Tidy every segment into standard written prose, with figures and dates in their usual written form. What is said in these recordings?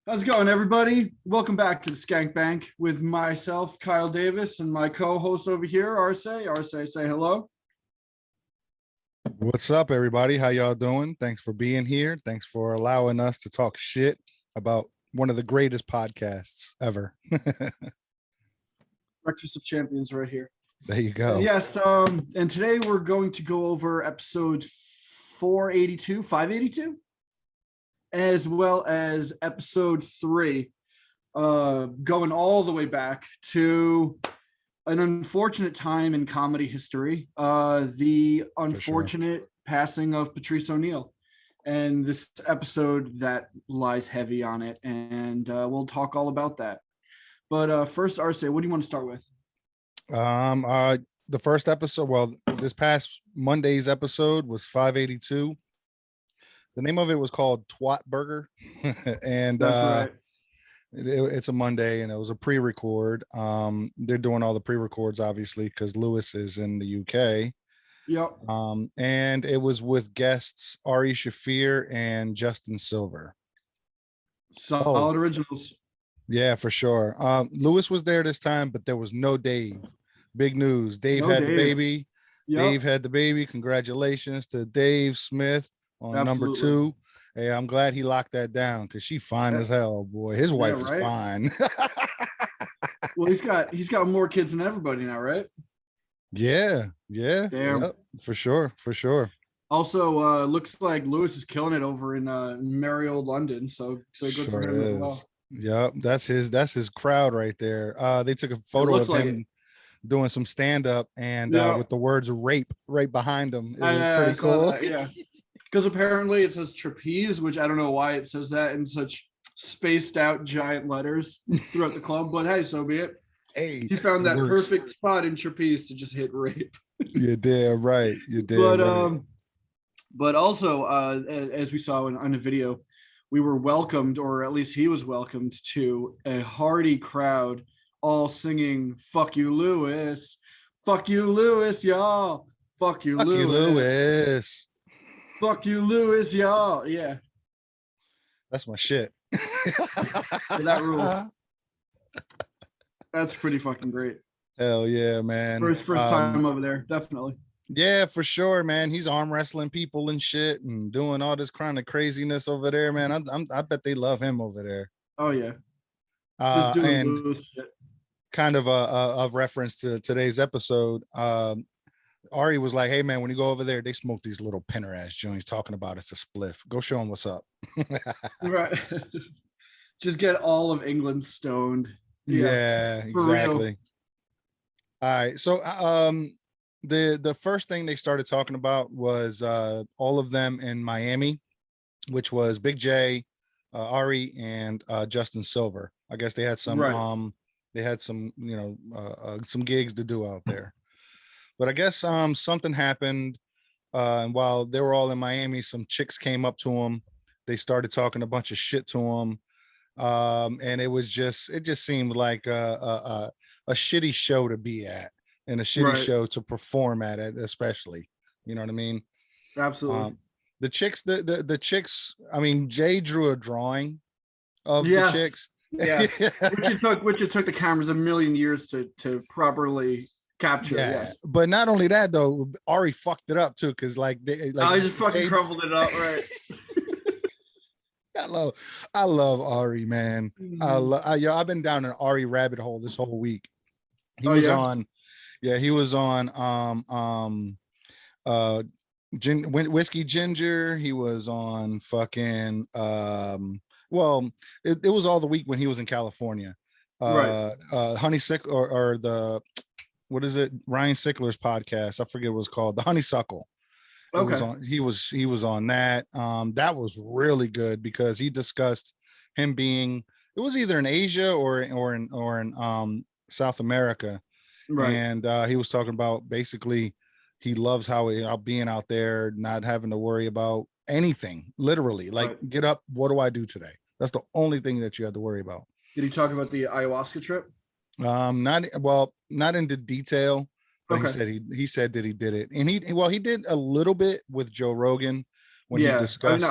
How's it going, everybody? Welcome back to the Skank Bank with myself, Kyle Davis, and my co-host over here, Arce. Arce, say hello. What's up, everybody? How y'all doing? Thanks for being here. Thanks for allowing us to talk shit about one of the greatest podcasts ever. Breakfast of Champions right here. There you go. And yes, and today we're going to go over episode 582, as well as episode 3, going all the way back to an unfortunate time in comedy history, the unfortunate passing of Patrice O'Neal, and this episode that lies heavy on it, and we'll talk all about that. But first, Arce, what do you want to start with? The first episode, well, this past Monday's episode was 582. The name of it was called Twat Burger, and That's right. It's a Monday, and it was a pre-record. They're doing all the pre-records, obviously, because Lewis is in the UK. Yep. And it was with guests Ari Shaffir and Justin Silver. Solid originals. Yeah, for sure. Lewis was there this time, but there was no Dave. Big news. Dave had the baby. Yep. Dave had the baby. Congratulations to Dave Smith on number 2. Hey, I'm glad he locked that down because she fine as hell, boy. His wife is fine. Well, he's got more kids than everybody now, right? Yeah. Damn. Yep, for sure. Also, looks like Lewis is killing it over in merry old London. So good for him as well. Yep, that's his crowd right there. They took a photo of him doing some stand-up and with the words rape right behind him. It was pretty cool. Yeah. Because apparently it says trapeze, which I don't know why it says that in such spaced out giant letters throughout the club, but hey, so be it. Hey, he found that perfect spot in trapeze to just hit rape. You did right. But also, as we saw on the video, we were welcomed, or at least he was welcomed, to a hearty crowd, all singing "Fuck you, Lewis! Fuck you, Lewis, y'all! Fuck you, Lewis! You, Lewis! Fuck you, Lewis, y'all!" Yeah, that's my shit. That rules. That's pretty fucking great. Hell yeah, man! First time over there, definitely. Yeah, for sure, man. He's arm wrestling people and shit and doing all this kind of craziness over there, man. I bet they love him over there. Oh yeah. Just doing shit. Kind of a reference to today's episode. Ari was like, "Hey man, when you go over there, they smoke these little pinner ass joints talking about it's a spliff. Go show them what's up." Right. Just get all of England stoned. Yeah, exactly. All right. So the first thing they started talking about was all of them in Miami, which was Big J, Ari, and Justin Silver. I guess they had some some gigs to do out there. But I guess something happened, and while they were all in Miami, some chicks came up to him. They started talking a bunch of shit to him, and it just seemed like a shitty show to be at, and a shitty show to perform at, especially. You know what I mean? Absolutely. The chicks. I mean, Jay drew a drawing of the chicks. Yes, which it took the cameras a million years to properly capture. Yes, but not only that though, Ari fucked it up too, because I just fucking crumbled it up, right? I love Ari, man. I've been down an Ari rabbit hole this whole week. He was on Whiskey Ginger. He was on fucking well, it was all the week when he was in California. Honeysuckle or the, what is it? Ryan Sickler's podcast. I forget what it was called. The Honeysuckle. Okay. He was on that. That was really good because he discussed him being, it was either in Asia or in South America. Right. And he was talking about basically he loves how being out there, not having to worry about anything, literally. Like, get up, what do I do today? That's the only thing that you have to worry about. Did he talk about the ayahuasca trip? Not into detail, but he said that he did it, and he did a little bit with Joe Rogan when he discussed.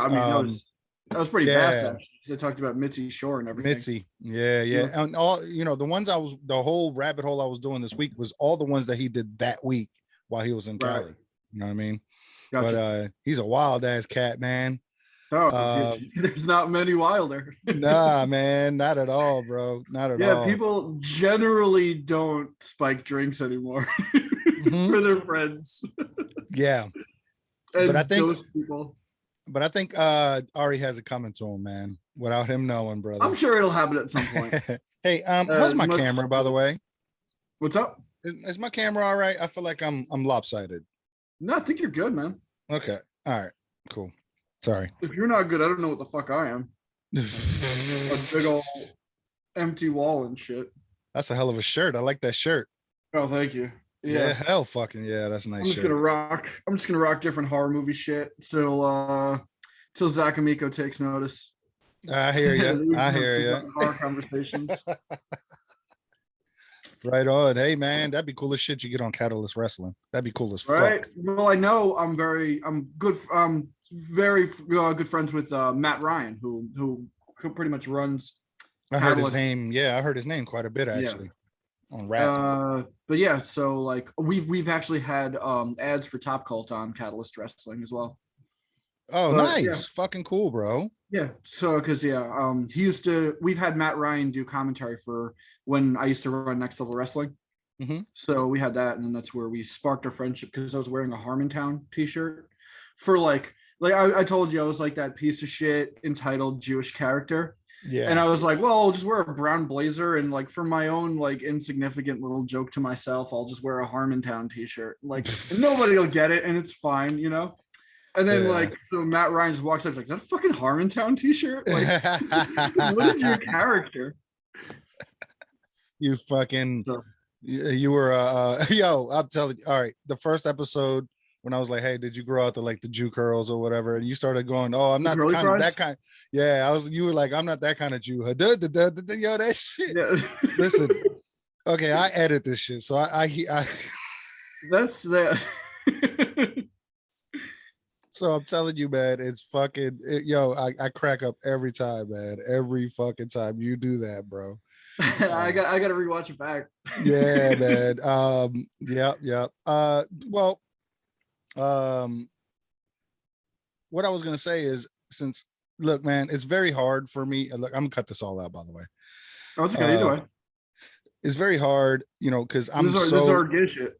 that was pretty fast. Actually, because I talked about Mitzi Shore and everything. Mitzi. Yeah. And all, the ones the whole rabbit hole I was doing this week was all the ones that he did that week while he was in Cali. You know what I mean? Gotcha. But he's a wild ass cat, man. There's not many wilder. Nah, man, not at all, bro. Not at all. Yeah, people generally don't spike drinks anymore for their friends. Yeah. And but I think Ari has it coming to him, man, without him knowing, brother. I'm sure it'll happen at some point. Hey, how's my camera, by the way? What's up? Is my camera all right? I feel like I'm lopsided. No, I think you're good, man. Okay. All right. Cool. Sorry. If you're not good, I don't know what the fuck I am. A big old empty wall and shit. That's a hell of a shirt. I like that shirt. Oh, thank you. Yeah, hell fucking yeah, that's a nice shirt. I'm just gonna rock different horror movie shit till Zach Amico takes notice. I hear you. I hear you. Horror conversations. Right on. Hey man, that'd be cool as shit. You get on Catalyst Wrestling. That'd be cool as right? fuck. Well, I know I'm very good friends with Matt Ryan, who pretty much runs. I heard his name. Yeah, I heard his name quite a bit actually. On rap. But yeah, so like we've actually had ads for Top Cult on Catalyst Wrestling as well. Oh, nice. Yeah. Fucking cool, bro. Yeah. So because we've had Matt Ryan do commentary for when I used to run Next Level Wrestling. So we had that, and then that's where we sparked our friendship because I was wearing a Harmontown t-shirt for like I told you I was like that piece of shit entitled Jewish character. Yeah. And I was like, well, I'll just wear a brown blazer, and like for my own like insignificant little joke to myself, I'll just wear a Harmontown t-shirt. Like nobody will get it, and it's fine, And then so Matt Ryan just walks up, he's like, is that a fucking Harmontown t-shirt? Like, what is your character? You fucking you were yo, I'm telling you, all right. The first episode when I was like, hey, did you grow out the Jew curls or whatever? And you started going, oh, I'm not that kind. Yeah, you were like, I'm not that kind of Jew. Yo, that shit. Yeah. Listen, okay, I edit this shit. So I that's that. So I'm telling you, man, it's fucking I crack up every time, man. Every fucking time you do that, bro. I gotta rewatch it back. Yeah, man. Yep. What I was gonna say is, look, man, it's very hard for me. Look, I'm gonna cut this all out, by the way. Oh, it's okay. Either way. It's very hard, because I'm this is our good shit.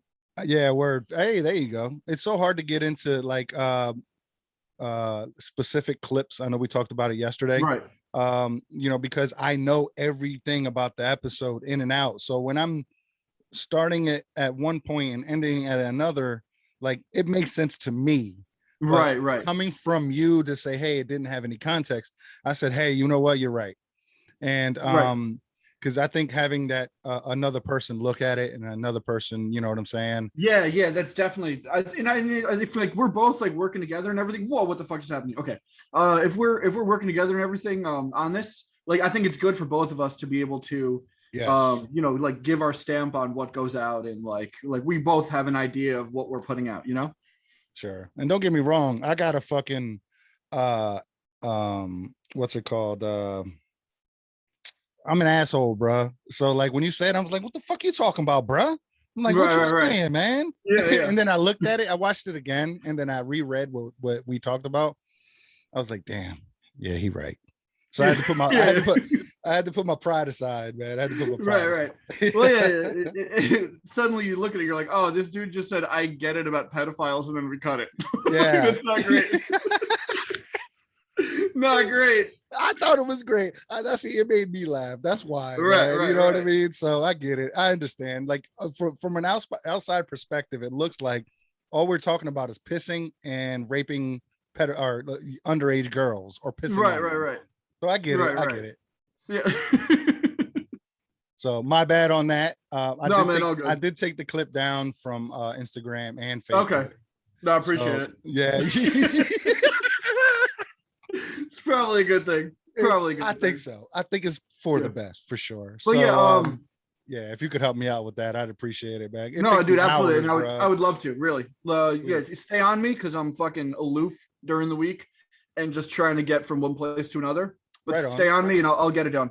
Yeah, word. Hey, there you go. It's so hard to get into like specific clips. I know we talked about it yesterday. Right. Because I know everything about the episode in and out. So when I'm starting it at one point and ending at another, like it makes sense to me. Right. Coming from you to say, hey, it didn't have any context. I said, hey, you know what? You're right. And because I think having that another person look at it and another person, you know what I'm saying? Yeah, that's definitely. I feel like we're both like working together and everything. Whoa, what the fuck is happening? Okay, if we're working together and everything on this, like I think it's good for both of us to be able to, like give our stamp on what goes out, and like we both have an idea of what we're putting out. Sure. And don't get me wrong, I got a fucking what's it called? I'm an asshole, bro. So like when you said, I was like, what the fuck you talking about, bro? I'm like, what you saying, man? Yeah. And then I looked at it, I watched it again, and then I reread what we talked about. I was like, damn, yeah, he right. So I had to put my I had to put my pride aside, man. I had to put my pride aside. Well, yeah. Suddenly you look at it, you're like, oh, this dude just said, I get it about pedophiles, and then we cut it. Yeah. That's not great. Not great. I thought it was great. It made me laugh. That's why, right, you know what I mean? So I get it. I understand. Like from an outside perspective, it looks like all we're talking about is pissing and raping or underage girls or pissing. Right. So I get it. I get it. Yeah. So my bad on that. I did take the clip down from Instagram and Facebook. Okay. No, I appreciate it. Yeah. It's probably a good thing. I think so. I think it's for the best, for sure. Well, so yeah, if you could help me out with that, I'd appreciate it, man. No, dude, absolutely. I would love to, really. Yeah, stay on me because I'm fucking aloof during the week and just trying to get from one place to another. but Right stay on. on me and I'll get it done.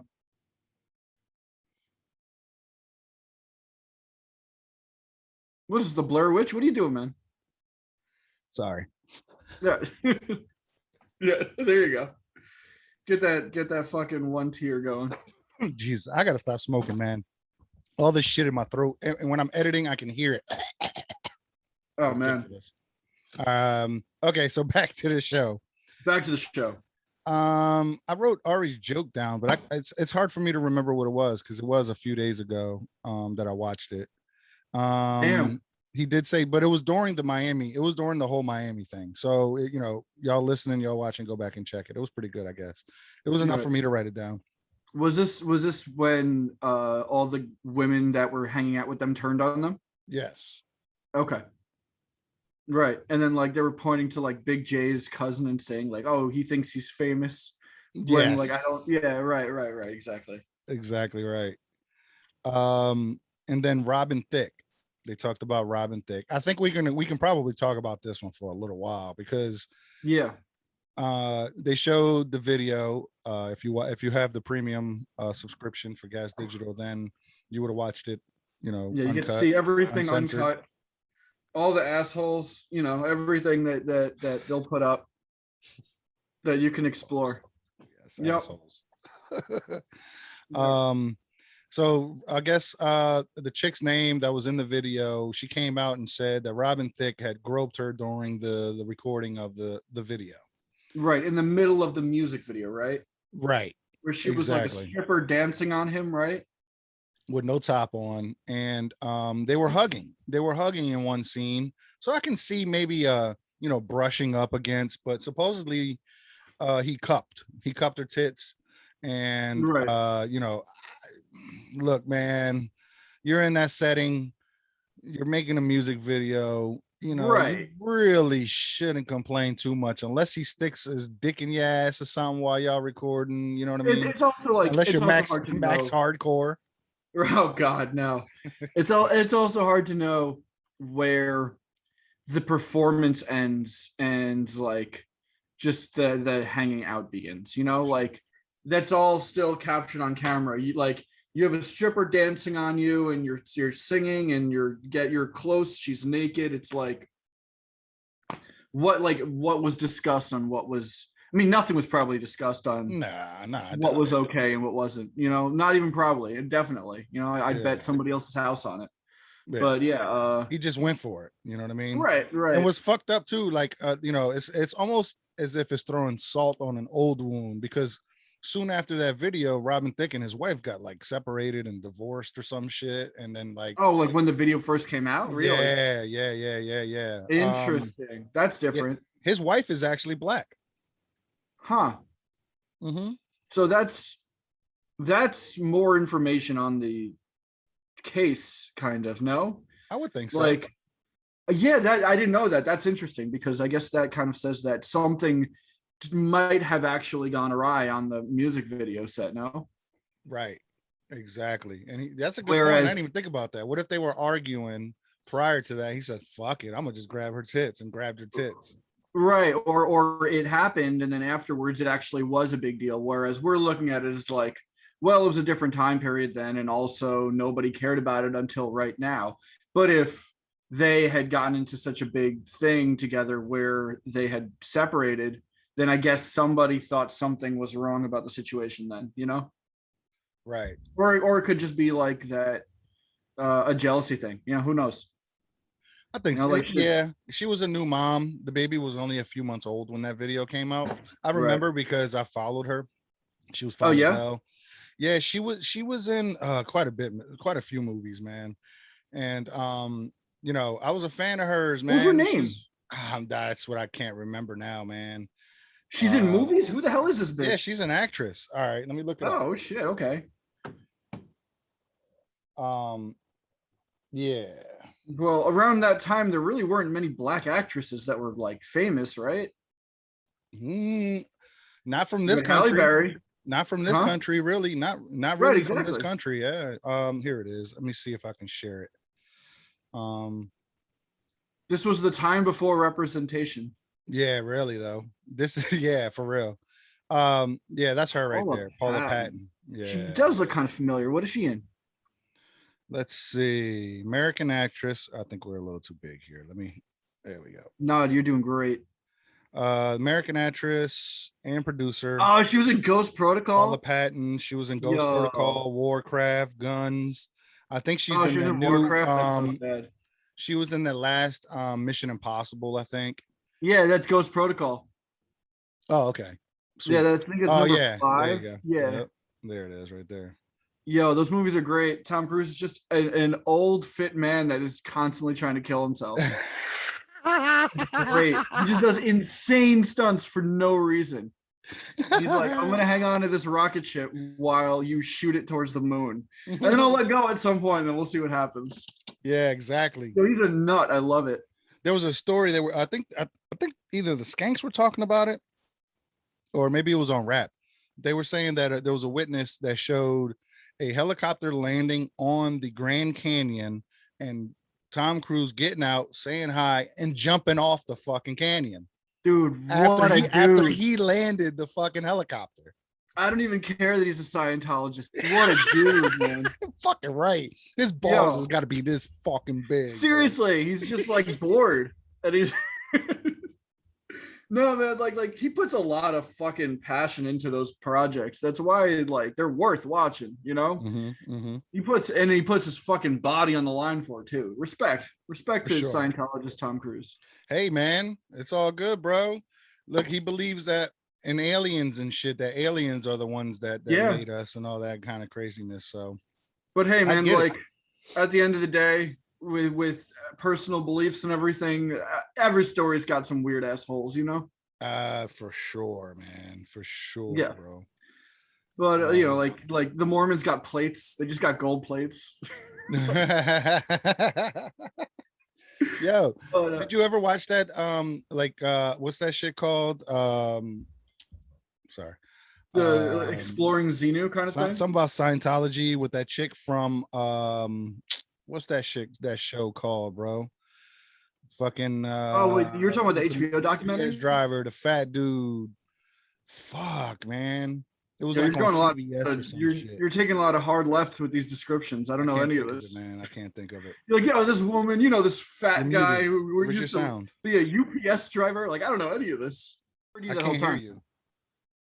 What is this, the Blair Witch? What are you doing, man? Sorry. Yeah. Yeah, there you go. Get that fucking one tear going. Jeez, I gotta stop smoking, man. All this shit in my throat, and when I'm editing, I can hear it. Oh man. Ridiculous. Okay, so back to the show. Back to the show. I wrote Ari's joke down, but it's hard for me to remember what it was because it was a few days ago that I watched it. Damn. He did say, but it was during the whole Miami thing. So y'all listening, y'all watching, go back and check it. It was pretty good, I guess. It was enough for me to write it down. Was this when all the women that were hanging out with them turned on them? Yes. Okay. Right. And then like they were pointing to like Big J's cousin and saying like, oh, he thinks he's famous. When like I don't, yeah, right, exactly. Exactly right. And then Robin Thicke. They talked about Robin Thicke. I think we can probably talk about this one for a little while because they showed the video. If you have the premium subscription for Gas Digital, then you would have watched it. Yeah, you get to see everything uncut. All the assholes, everything that they'll put up that you can explore. Yes, yep. Assholes. So I guess the chick's name that was in the video, she came out and said that Robin Thicke had groped her during the recording of the video. Right, in the middle of the music video, right? Right. Where she was like a stripper dancing on him, right? With no top on, and they were hugging in one scene, so I can see maybe brushing up against, but supposedly he cupped her tits, and look, man, you're in that setting, you're making a music video, you really shouldn't complain too much unless he sticks his dick in your ass or something while y'all recording, you know what I mean? It's also like, unless you're max hardcore. Oh God, no. It's also hard to know where the performance ends and like just the hanging out begins. Like that's all still captured on camera. You have a stripper dancing on you and you're singing and you're close, she's naked. It's like what was discussed on what was, I mean, nothing was probably discussed on what was okay and what wasn't, not even probably, and definitely, I'd bet somebody else's house on it. Yeah. But he just went for it, you know what I mean? Right. And what's fucked up too, like it's almost as if it's throwing salt on an old wound, because soon after that video, Robin Thicke and his wife got like separated and divorced or some shit, and then like like when the video first came out, really? Yeah. Interesting. That's different. Yeah. His wife is actually black. Huh. Mm-hmm. So that's more information on the case, kind of. No, I would think so. Like, yeah, that I didn't know that. That's interesting because I guess that kind of says that something might have actually gone awry on the music video set. No, right, exactly. And that's a good point. I didn't even think about that. What if they were arguing prior to that? He said, "Fuck it, I'm gonna just grab her tits," and grabbed her tits. Right, or it happened and then afterwards it actually was a big deal, whereas we're looking at it as like, well, it was a different time period then, and also nobody cared about it until right now. But if they had gotten into such a big thing together where they had separated, then I guess somebody thought something was wrong about the situation then, Right. Or it could just be like that, a jealousy thing, who knows? I think so. She was a new mom. The baby was only a few months old when that video came out. I remember because I followed her. She was fine as hell. Yeah, she was in quite a few movies, man. And I was a fan of hers, man. What's her name? That's what I can't remember now, man. She's in movies? Who the hell is this bitch? Yeah, she's an actress. All right, let me look it up. Oh shit, okay. Yeah. Well, around that time, there really weren't many black actresses that were like famous, right? Not from this country. Halle Berry. Not from this country, really. Not really from this country. Yeah. Here it is. Let me see if I can share it. This was the time before representation. Yeah, really though. This, yeah, for real. Yeah, that's her right Paula there, Paula Patton. Patton. She Yeah. does look kind of familiar. What is she in? Let's see. American actress. I think we're a little too big here. There we go. No, you're doing great. American actress and producer. Oh, she was in Ghost Paula Protocol. Patton. She was in Ghost Yo. Protocol, Warcraft, Guns. I think she's Oh, in she was the in new Warcraft. That's so sad. she was in the last Mission Impossible, I think. Yeah, that's Ghost Protocol. Oh, okay. Yeah, Sweet. I think it's Oh number yeah, there you 5. go. Yeah. Yep. There it is right there. Yo, those movies are great. Tom Cruise is just an old fit man that is constantly trying to kill himself. Great. He just does insane stunts for no reason. He's like, I'm gonna hang on to this rocket ship while you shoot it towards the moon, and then I'll let go at some point, and then we'll see what happens. Yeah, exactly. So he's a nut. I love it. There was a story that I think either the Skanks were talking about it, or maybe it was on Rap. They were saying that there was a witness that showed a helicopter landing on the Grand Canyon and Tom Cruise getting out, saying hi, and jumping off the fucking canyon. Dude, after he landed the fucking helicopter. I don't even care that he's a Scientologist. What a dude, man. Fucking right. His balls has got to be this fucking big. Seriously, bro. He's just like bored. And he's no, man, like he puts a lot of fucking passion into those projects. That's why like they're worth watching, you know? He puts his fucking body on the line for it too. Respect to his Scientologist Tom Cruise. Hey man, it's all good, bro. Look, he believes that in aliens and shit, that aliens are the ones that made us and all that kind of craziness. So, but hey, man, like at the end of the day, with personal beliefs and everything, every story's got some weird assholes, you know. For sure, man, for sure, bro. But you know, like the Mormons got plates. They just got gold plates. Yo, did you ever watch that? What's that shit called? Sorry. The Exploring Xenu kind of thing. Something about Scientology with that chick from what's that show called, bro? Fucking oh wait, you're talking about the HBO documentary? Driver, the fat dude. Fuck, man. It was like on CBS or some you're taking a lot of hard lefts with these descriptions. I don't know any of this. Man, I can't think of it. You're like, this woman, this fat guy who used to be a UPS driver. Like, I don't know any of this. I can't hear you.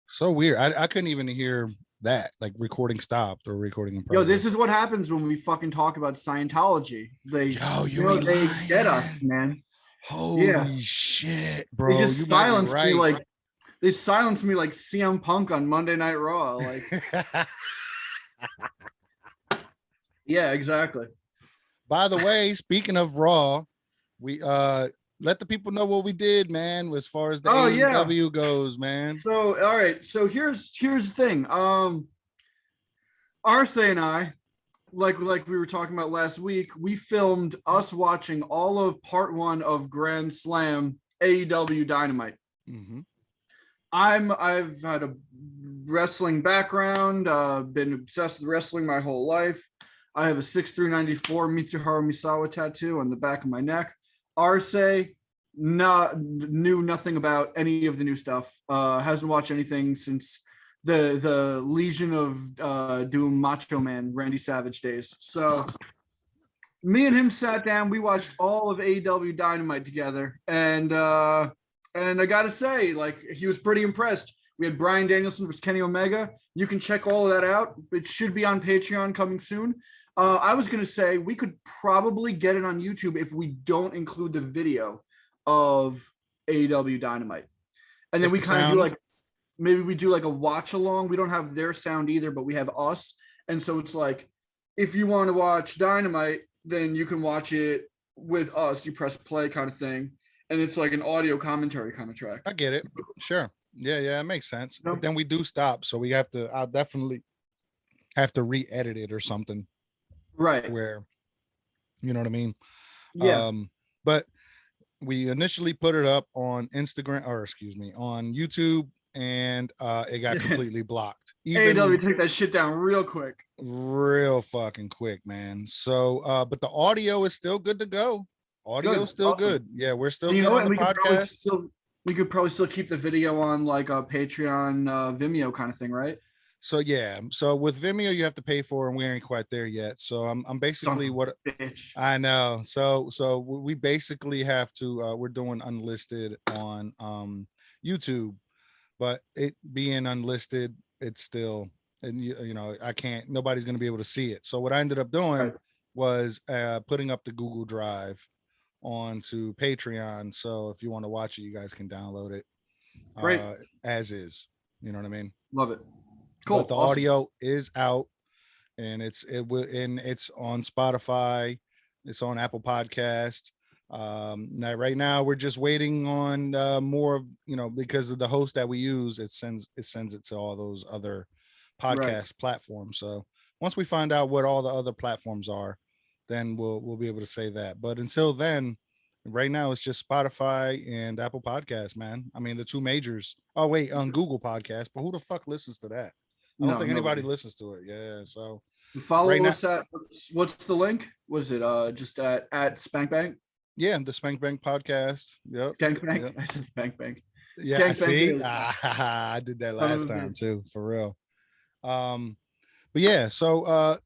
So weird. I couldn't even hear that, like recording stopped or recording in progress. Yo, this is what happens when we fucking talk about Scientology. They get us, man. Holy shit, bro. They just silence me like they silenced me like CM Punk on Monday Night Raw. Like yeah, exactly. By the way, speaking of Raw, we let the people know what we did, man, as far as the AEW goes, man. So, all right. So here's the thing. Arce and I, like we were talking about last week, we filmed us watching all of part 1 of Grand Slam AEW Dynamite. Mm-hmm. I've had a wrestling background, been obsessed with wrestling my whole life. I have a 6'3" Mitsuharu Misawa tattoo on the back of my neck. Arce knew nothing about any of the new stuff. Hasn't watched anything since the Legion of Doom Macho Man Randy Savage days. So me and him sat down. We watched all of AEW Dynamite together, and I gotta say, like, he was pretty impressed. We had Bryan Danielson versus Kenny Omega. You can check all of that out. It should be on Patreon coming soon. I was gonna say we could probably get it on YouTube if we don't include the video of AEW Dynamite, and then we kind of do like maybe we do like a watch along. We don't have their sound either, but we have us, and so it's like if you want to watch Dynamite, then you can watch it with us. You press play kind of thing, and it's like an audio commentary kind of track. I get it. Sure. Yeah, it makes sense. But then we do stop, so we have to. I'll definitely have to re-edit it or something. Right. Where, you know what I mean? Yeah. But we initially put it up on Instagram, or excuse me, on YouTube, and it got completely blocked. AEW took that shit down real quick. Real fucking quick, man. So, but the audio is still good to go. Audio is still good. Yeah, we're still good on the podcast. We could probably still keep the video on like a Patreon, Vimeo kind of thing, right? So yeah, so with Vimeo you have to pay for, and we ain't quite there yet. So I'm Son basically of what a bitch. I know. So we basically have to we're doing unlisted on YouTube, but it being unlisted, it's still, and you know, I can't, nobody's going to be able to see it. So what I ended up doing Right. was putting up the Google Drive onto Patreon. So if you want to watch it, you guys can download it Great. as is. You know what I mean? Love it. But Cool. the Awesome. audio is out, and it's on Spotify, it's on Apple Podcast. Now right now we're just waiting on more of, you know, because of the host that we use, it sends it to all those other Right. podcast platforms. So once we find out what all the other platforms are, then we'll be able to say that. But until then, right now it's just Spotify and Apple Podcasts, man. I mean, the two majors. Oh wait, on Google Podcasts, but who the fuck listens to that? I don't No, think anybody nobody. listens to it. Yeah. So right Follow now, us at what's the link? Was it just at Spank Bank? yeah, the Spank Bank podcast. Yep. Skank Bank? Yep. I said Spank Bank. Yeah, I Skank Bank it see. is. I did that Son of last a time bitch. too, for real. Um, but yeah, so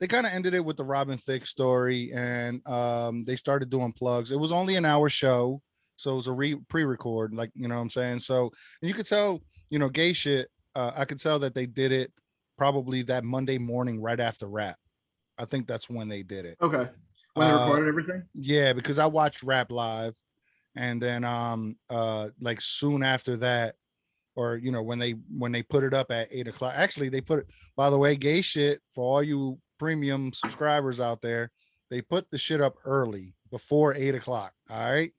they kind of ended it with the Robin Thicke story, and they started doing plugs. It was only an hour show, so it was a pre-record, like, you know what I'm saying. So and you could tell, you know, gay shit. I could tell that they did it probably that Monday morning right after rap. I think that's when they did it. Okay. When they Uh, recorded everything? yeah, because I watched rap live, and then like soon after that, or you know, when they put it up at 8 o'clock. Actually, they put it, by the way, gay shit, for all you premium subscribers out there, they put the shit up early before 8 o'clock. All right.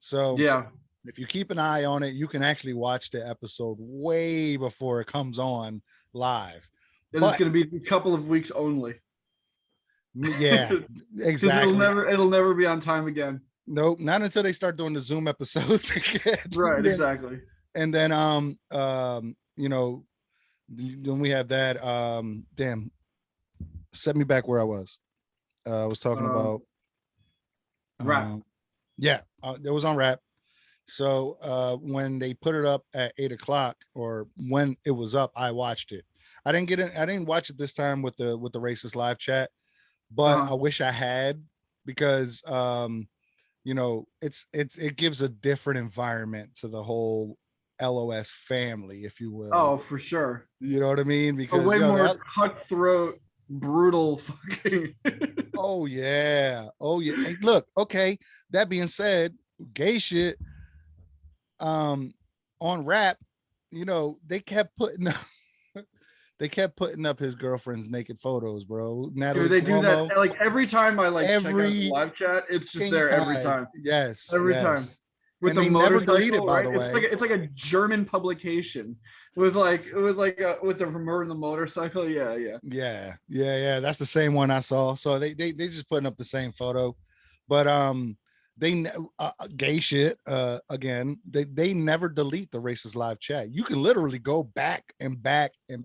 So Yeah. if you keep an eye on it, you can actually watch the episode way before it comes on live. And it's But gonna be a couple of weeks only. yeah, Because exactly. it'll never be on time again. Nope, not until they start doing the Zoom episodes Right, again. exactly. And then you know, then we have that damn, set me back where I was. I was talking Um, about rap. yeah, it was on rap. So when they put it up at 8 o'clock, or when it was up, I watched it. I didn't watch it this time with the racist live chat, but Uh-huh. I wish I had, because you know, it gives a different environment to the whole LOS family, if you will. Oh, for sure. You know what I mean? A Because way yo, more that, cutthroat, brutal fucking oh yeah, oh yeah. Hey, look, okay. That being said, gay shit um on rap, you know, they kept putting up his girlfriend's naked photos, bro. Dude, Natalie they do that Cuomo, like every time I like check out the every live chat, it's just fucking there every time. time. Yes, Every time. yes. With And the they never delete it, motorcycle, by right? the way. It's like a German publication with with the rumor and the motorcycle. Yeah, yeah. Yeah. That's the same one I saw. So they just putting up the same photo, but they gay shit again. They never delete the racist live chat. You can literally go back, and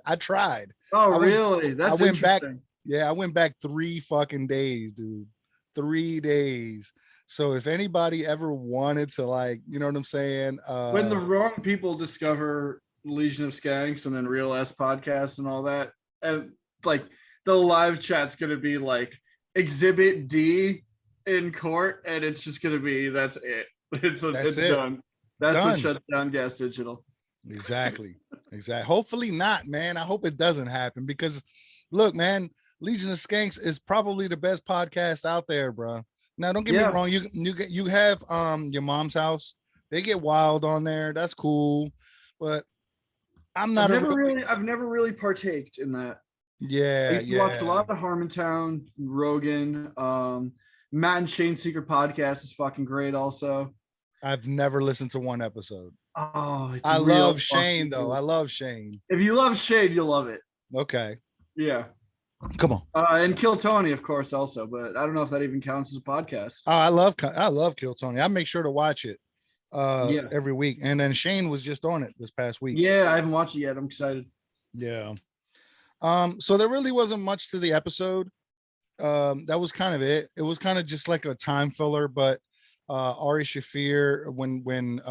I tried. Oh, I went really? I That's went back. interesting. Yeah, I went back 3 fucking days, dude. 3 days. So if anybody ever wanted to, like, you know what I'm saying? When the wrong people discover Legion of Skanks and then Real S podcast and all that, and like the live chat's gonna be like Exhibit D in court, and it's just gonna be that's it. That's It's it. done. That's what Done. shuts down Gas Digital. Exactly. Exactly. Hopefully not, man. I hope it doesn't happen, because look, man, Legion of Skanks is probably the best podcast out there, bro. Now, don't get me Yeah, wrong. You have your mom's house. They get wild on there. That's cool. But I'm not a really, I've never really partaked in that. I yeah, used to watch a yeah. lot of Harmontown, Rogan, Matt and Shane Secret podcast is fucking great. Also, I've never listened to one episode. oh, it's I real love Shane fucking though. good. I love Shane. If you love Shade, you'll love it. Okay. Yeah. Come on. And Kill Tony, of course, also, but I don't know if that even counts as a podcast. Oh, I love Kill Tony. I make sure to watch it Yeah. every week. And then Shane was just on it this past week. Yeah, I haven't watched it yet. I'm excited. Yeah. So there really wasn't much to the episode. That was kind of it. It was kind of just like a time filler, but Ari Shafir, when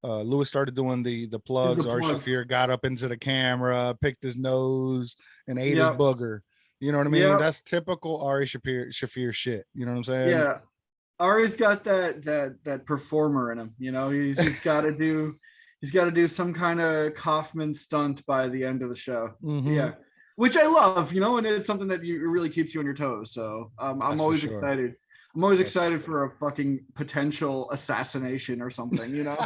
Lewis started doing the plugs. Ari Shaffir got up into the camera, picked his nose, and ate his booger. You know what I mean? That's typical Ari Shaffir shit. You know what I'm saying? Yeah. Ari's got that performer in him. You know, he's got to do some kind of Kaufman stunt by the end of the show. Mm-hmm. Yeah, which I love. You know, and it's something that really keeps you on your toes. So I'm always excited. I'm always excited for a fucking potential assassination or something. You know.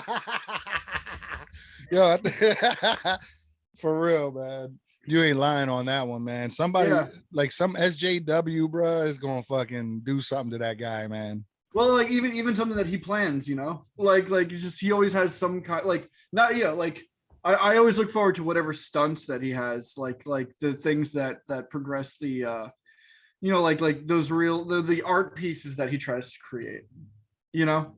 Yo, for real, man. You ain't lying on that one, man. Somebody like some SJW, bro, is gonna fucking do something to that guy, man. Well, like even something that he plans, you know, like he always has some kind, like not like I always look forward to whatever stunts that he has, like the things that progress the you know, like those the art pieces that he tries to create, you know,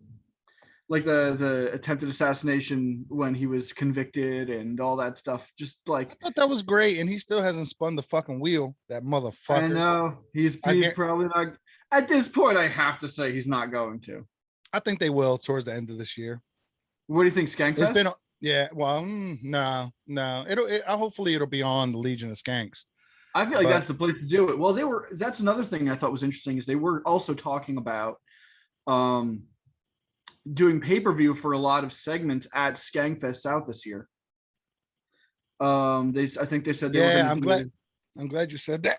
like the attempted assassination when he was convicted and all that stuff. Just like I thought that was great, and he still hasn't spun the fucking wheel. That motherfucker. I know he's probably not at this point. I have to say he's not going to. I think they will towards the end of this year. What do you think, Skank? It's been well, no. Hopefully it'll be on the Legion of Skanks. I feel like that's the place to do it. Well, that's another thing I thought was interesting is they were also talking about doing pay-per-view for a lot of segments at Skankfest South this year. I think they said they were I'm glad you said that.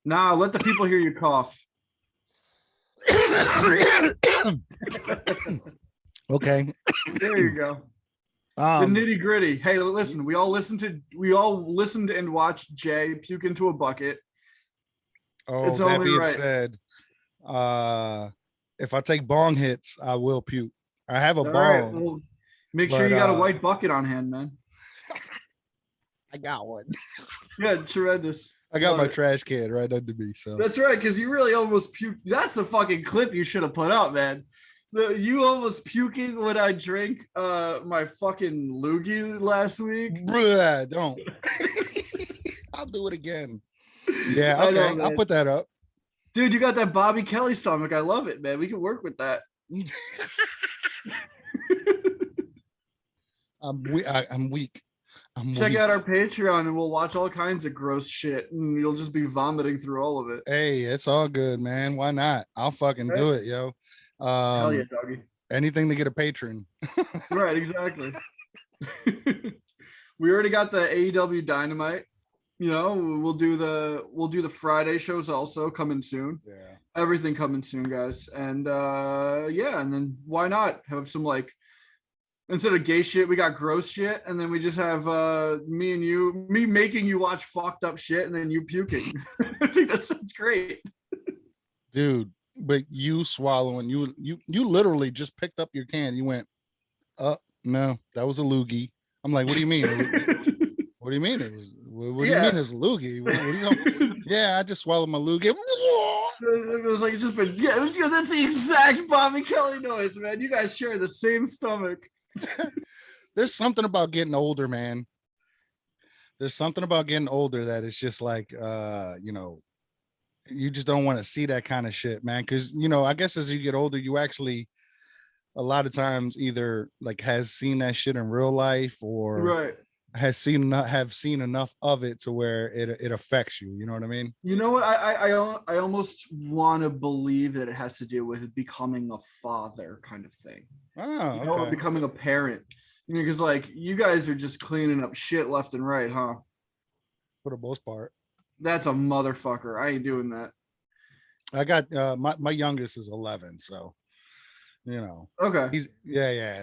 Nah, let the people hear you cough. Okay. There you go. The nitty gritty. Hey, listen, we all listened and watched Jay puke into a bucket. Oh, it's that being said, if I take bong hits, I will puke. I have a bong. Right, well, make sure you got a white bucket on hand, man. I got one. Yeah, tremendous. I got my trash can right under me. So that's right, because you really almost puked. That's the fucking clip you should have put up, man. You almost puking when I drank my fucking loogie last week. Bruh, don't. I'll do it again. Yeah, okay. I'll put that up. Dude, you got that Bobby Kelly stomach. I love it, man. We can work with that. I'm weak. Check out our Patreon and we'll watch all kinds of gross shit and you'll just be vomiting through all of it. Hey, it's all good, man. Why not? I'll fucking do it, yo. Hell yeah, doggy. Anything to get a patron. Right, exactly. We already got the AEW Dynamite. You know, we'll do the Friday shows also coming soon. Yeah. Everything coming soon, guys. And and then why not have some, like, instead of gay shit, we got gross shit, and then we just have me making you watch fucked up shit and then you puking. I think that sounds great. Dude, but you swallowing, you literally just picked up your can. You went, no, that was a loogie. I'm like, what do you mean? What do you mean it was? What do you mean it's a loogie? What are you talking? Yeah, I just swallowed my loogie. It was like just been that's the exact Bobby Kelly noise, man. You guys share the same stomach. There's something about getting older, man. There's something about getting older that it's just like you know, you just don't want to see that kind of shit, man. Because you know, I guess as you get older, you actually a lot of times either like has seen that shit in real life or have seen enough of it to where it affects you. You know what I mean? You know what? I almost want to believe that it has to do with becoming a father kind of thing. Oh, you know, or becoming a parent. You know, because like you guys are just cleaning up shit left and right, huh? For the most part. That's a motherfucker. I ain't doing that. I got my youngest is 11, so you know. Okay. He's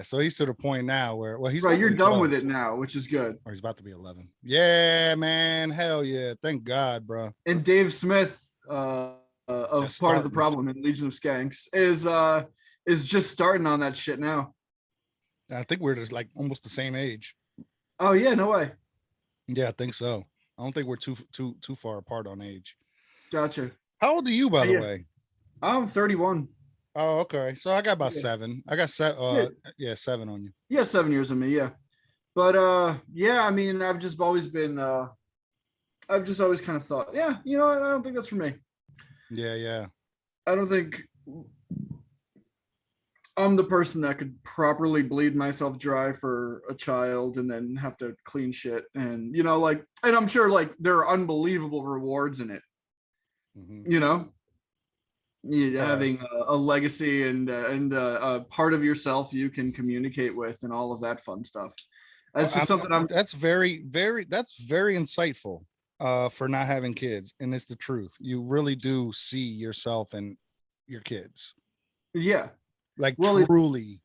so he's to the point now where he's right. You're done with it now, which is good. Or he's about to be 11. Yeah, man. Hell yeah. Thank God, bro. And Dave Smith of Part of the Problem in Legion of Skanks is just starting on that shit now. I think we're just like almost the same age. Oh yeah, no way. Yeah, I think so. I don't think we're too far apart on age. Gotcha. How old are you, by the way? I'm 31. Oh, okay. So I got about 7. I got 7 on you. You got 7 years on me, yeah. But I mean, I've just always been I've just always kind of thought, yeah, you know what? I don't think that's for me. Yeah. I don't think I'm the person that could properly bleed myself dry for a child and then have to clean shit. And, like, and I'm sure like there are unbelievable rewards in it, Mhm. you know, Right. having a legacy and a part of yourself you can communicate with and all of that fun stuff. Well, That's just something I'm, that's that's very insightful for not having kids. And it's the truth. You really do see yourself and your kids. yeah. Like Well, it's, truly.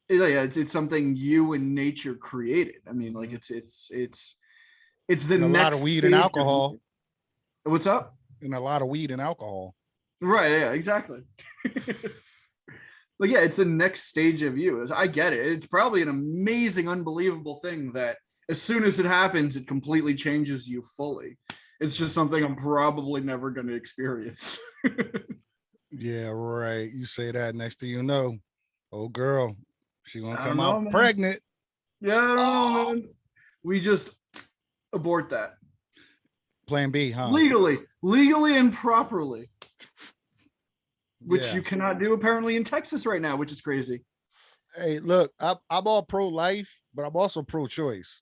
yeah, it's something you and nature created. I mean, like Mhm. it's the And a lot of next weed and stage of alcohol. you. What's up? And a lot of weed and alcohol. Right, yeah, exactly. But yeah, it's the next stage of you. I get it. It's probably an amazing, unbelievable thing that as soon as it happens, it completely changes you fully. It's just something I'm probably never going to experience. Yeah, right. You say that, next thing you know, oh girl, she gonna I come don't out know, man. pregnant. Yeah, I don't know, Oh, man. We just abort that plan B, huh? legally and properly, which Yeah. you cannot do apparently in Texas right now, which is crazy. Hey, look, I'm all pro-life, but I'm also pro-choice.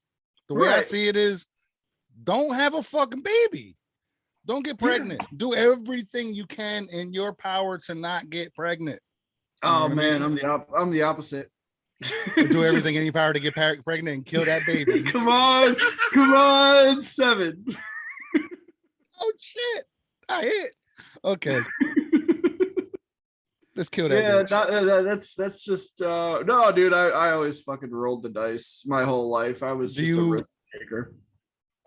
The way I Right. see it is, don't have a fucking baby. Don't get Yeah. pregnant. Do everything you can in your power to not get pregnant. You know Oh what I man, mean? I'm the opposite. Do Just everything in your power to get pregnant and kill that baby. come on, come on, seven. Oh shit! I hit. Okay, let's kill that Yeah, bitch. that's just no, dude. I always fucking rolled the dice my whole life. I was Do just a you? risk taker.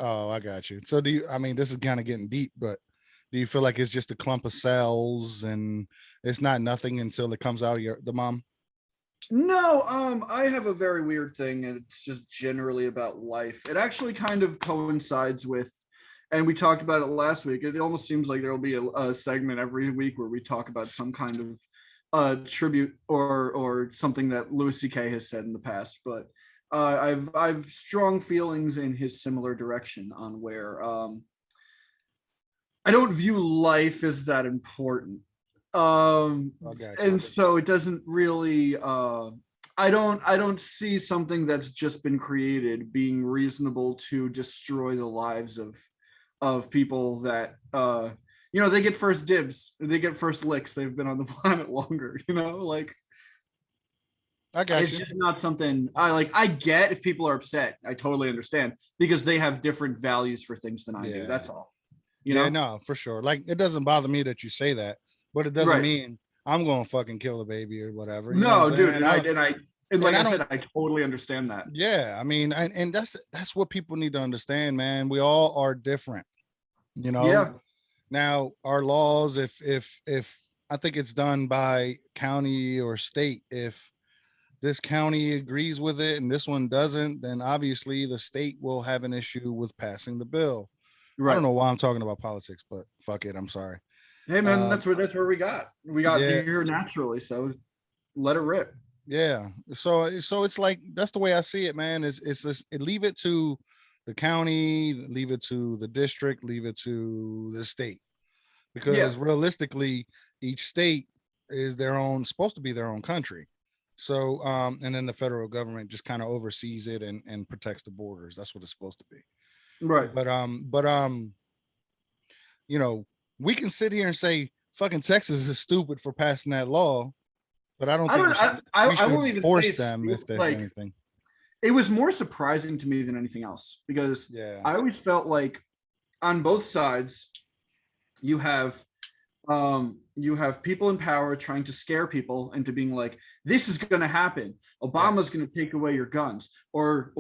Oh, I got you. So do you? I mean, this is kind of getting deep, but do you feel like it's just a clump of cells and it's not nothing until it comes out of the mom? No, I have a very weird thing, and it's just generally about life. It actually kind of coincides with, and we talked about it last week. It almost seems like there will be a segment every week where we talk about some kind of tribute or something that Louis C.K. has said in the past. But I've strong feelings in his similar direction on where I don't view life as that important. I got you. And so it doesn't really I don't see something that's just been created being reasonable to destroy the lives of people that they get first dibs, they get first licks, they've been on the planet longer, like I got it's you. just not something I like. I get if people are upset, I totally understand because they have different values for things than I do. Yeah. That's all. you Yeah, know no, for sure. Like it doesn't bother me that you say that, but it doesn't right. mean I'm gonna fucking kill the baby or whatever. You know what I'm No, dude, saying? and I I don't and I and and like I I don't said, I totally understand that. yeah, I mean, and that's what people need to understand, man. We all are different, you know. Yeah, Now, our laws, if I think it's done by county or state, if this county agrees with it and this one doesn't, then obviously the state will have an issue with passing the bill. I don't right. know why I'm talking about politics, but fuck it, I'm sorry. Hey, man, Um, that's where we got yeah, here naturally. So let it rip. yeah. So it's like that's the way I see it, man. It's just leave it to the county, leave it to the district, leave it to the state, Yeah, because realistically, each state is their own supposed to be their own country. So and then the federal government just kind of oversees it and protects the borders. That's what it's supposed to be. right. But you know, we can sit here and say fucking Texas is stupid for passing that law, but I don't I think don't. we I should won't even say force it's them if there's like anything. it was more surprising to me than anything else because Yeah. I always felt like on both sides you have people in power trying to scare people into being like this is going to happen, Obama's Yes. going to take away your guns or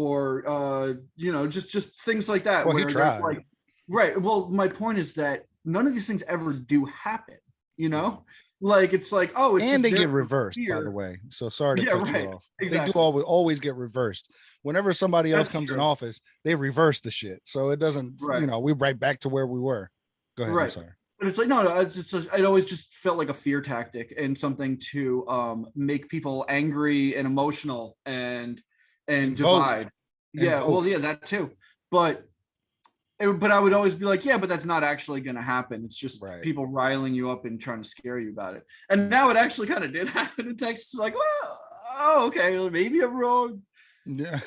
just things like that Well, he where they're tried. like right. Well, my point is that none of these things ever do happen, you Yeah. know like it's like, oh, it's And just they there get for reversed, by the fear. way. So sorry to Yeah, cut you right, off. They do exactly. always get reversed. Whenever somebody else That's comes in true. office, they reverse the shit. So it doesn't, Right, we're right back to where we were. Go ahead. I'm right. sorry. But it's like no, it always just felt like a fear tactic and something to make people angry and emotional and And vote divide. and Yeah, well, vote. yeah, that too. But but I would always be like, yeah, but that's not actually going to happen. It's just Right. people riling you up and trying to scare you about it. And now it actually kind of did happen in Texas. Like, well, oh, okay, well, maybe I'm wrong. Yeah.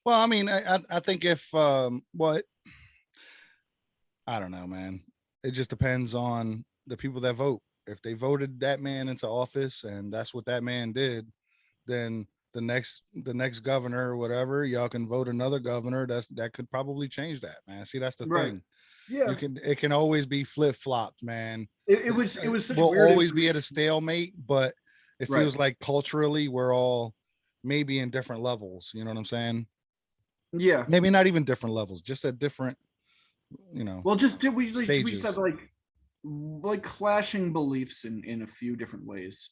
Well, I mean, I think if well, I don't know, man. It just depends on the people that vote. If they voted that man into office and that's what that man did, then the next governor or whatever, y'all can vote another governor. That could probably change that, man. See, that's the Right. thing. Yeah. It can always be flip-flopped, man. It was such We'll weird always be information. at a stalemate, but it Right. feels like culturally we're all maybe in different levels. You know what I'm saying? Yeah. Maybe not even different levels, just at different, Well, just did we just have stages. like clashing beliefs in a few different ways.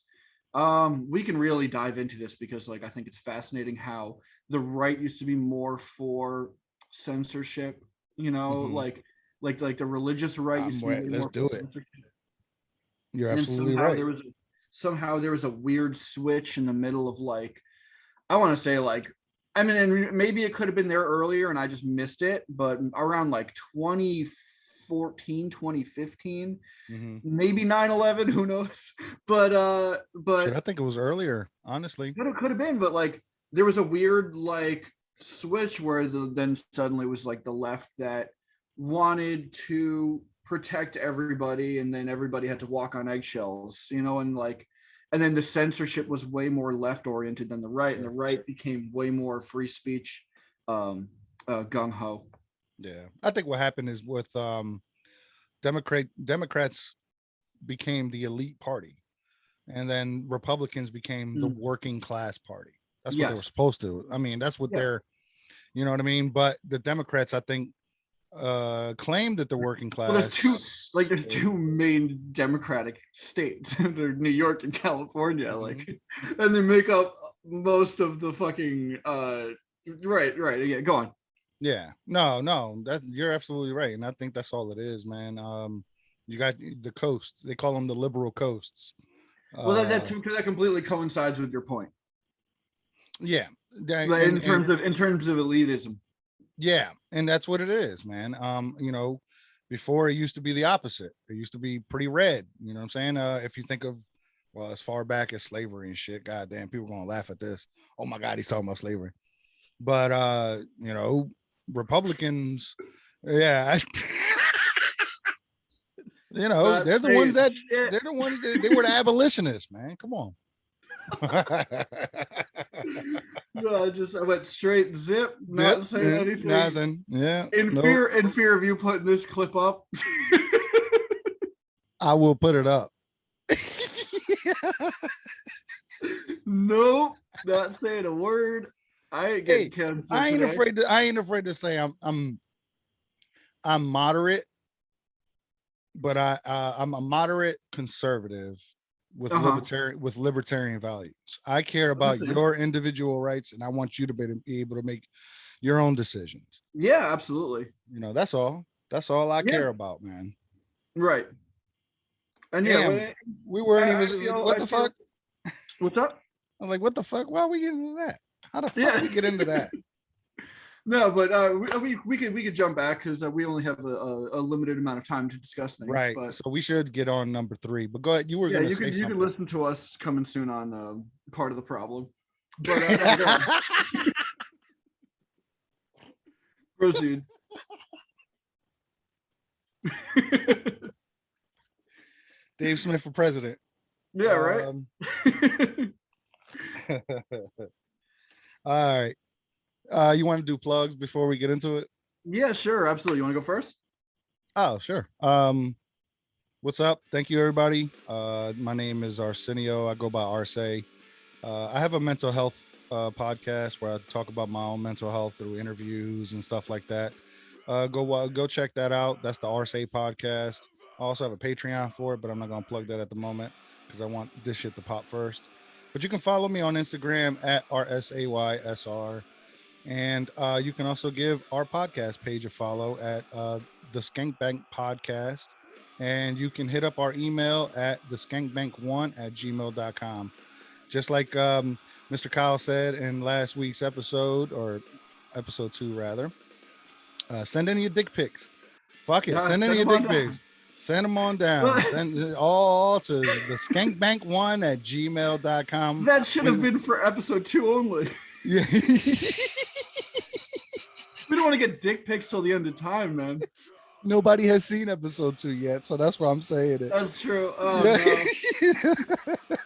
We can really dive into this because like I think it's fascinating how the right used to be more for censorship, Hmm. like the religious right used to be way Let's more for do it. censorship. You're And then absolutely right. somehow there was a weird switch in the middle of like I want to say like I mean and maybe it could have been there earlier and I just missed it, but around like 2014, 2015, Hmm. maybe 9/11, who knows. But Shit, I think it was earlier, honestly. could have been, but like there was a weird like switch where then suddenly was like the left that wanted to protect everybody and then everybody had to walk on eggshells, and like and then the censorship was way more left oriented than the right, and the Sure. right became way more free speech, gung-ho. Yeah. I think what happened is with Democrats became the elite party, and then Republicans became the Mm. working class party. That's what they were Yes. supposed to. I mean, that's what Yeah. they're, you know what I mean? But the Democrats, I think, claimed that the working Well, class. there's two main Democratic states. They're New York and California, Mhm. and they make up most of the fucking right. Yeah, go on. Yeah, no, that's you're absolutely right, and I think that's all it is, man. You got the coast. They call them the liberal coasts. Well, Uh, that completely coincides with your point, yeah, right? and In terms of elitism. yeah, and that's what it is, man. Before it used to be the opposite. It used to be pretty red. You know what I'm saying? If you think of, well, as far back as slavery and shit, goddamn, people are gonna laugh at this. Oh my god, he's talking about slavery. But Republicans, yeah, Not saying shit. they're the ones that they were the abolitionists, man. Come on. No, I went straight zip, Yep, not saying anything. nothing. Yeah, In nope. fear of you putting this clip up. I will put it up. Nope, not saying a word. I ain't getting Hey, canceled I ain't today. afraid to. I ain't afraid to say I'm moderate, but I'm a moderate conservative with Uh-huh. libertarian values. I care about Understand. your individual rights, and I want you to be able to make your own decisions. Yeah, absolutely. That's all. That's all I Yeah, care about, man. right. And yeah, Damn, we weren't even. What I the feel fuck? what's up? I was like, what the fuck? Why are we getting into that? How the fuck Yeah. we get into that? No, but we could jump back because we only have a limited amount of time to discuss things. Right. But So we should get on number 3. But go ahead. You were yeah, gonna say you can something. listen to us coming soon on part of the problem. But no, go on. Proceed. Dave Smith for president. Yeah, right. All right. You want to do plugs before we get into it? Yeah, sure, absolutely. You want to go first? Oh, sure. What's up? Thank you, everybody. My name is Arsenio. I go by Arce. I have a mental health podcast where I talk about my own mental health through interviews and stuff like that. Go check that out. That's the Arce podcast. I also have a Patreon for it, but I'm not gonna plug that at the moment because I want this shit to pop first. But you can follow me on Instagram at RSAYSR. And you can also give our podcast page a follow at the Skank Bank Podcast. And you can hit up our email at the skankbank1@gmail.com. Just like Mr. Kyle said in last week's episode, or episode 2, rather, Send in your dick pics. Fuck it. Yeah, Send in send your them on dick down. pics. Send them on down. Send it all to the skankbank1@gmail.com. That should have been for episode 2 only. Yeah. We don't want to get dick pics till the end of time, man. Nobody has seen episode 2 yet, so that's why I'm saying it. That's true. Oh Yeah. no.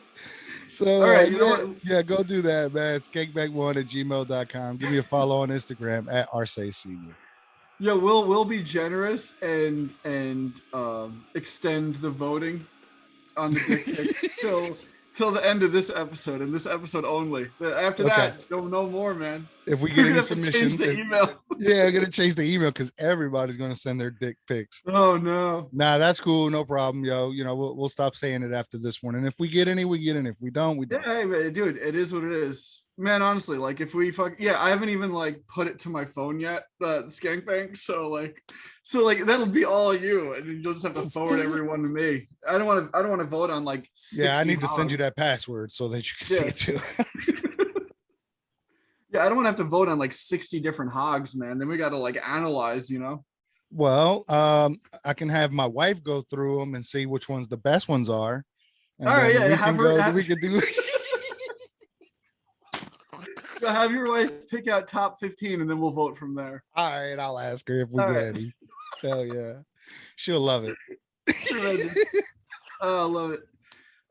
So All right, you know what? yeah, go do that, man. Skankbank1@gmail.com. Give me a follow on Instagram at Arce Senior. Yeah, we'll be generous and extend the voting on the dick pic till the end of this episode and this episode only. But after that, no more, man. If we get any Change submissions, the email. yeah, I'm gonna change the email because everybody's gonna send their dick pics. Oh no. Nah, that's cool, no problem, yo. You know, we'll stop saying it after this one, and if we get any, we get any. If we don't, we don't. Yeah, hey, dude, it is what it is, man. Honestly, like if we I haven't even like put it to my phone yet, the Skank Bank. So like that'll be all you, and you'll just have to forward everyone to me. I don't want to vote on like. Yeah, I need to send you that password so that you can see it too. Yeah, I don't want to have to vote on like 60 different hogs, man. Then we got to like analyze, you know. Well, I can have my wife go through them and see which ones the best ones are. And all right, yeah, we can do. Have your wife pick out top 15, and then we'll vote from there. All right, I'll ask her if we get any. Hell yeah, she'll love it. Oh, I love it.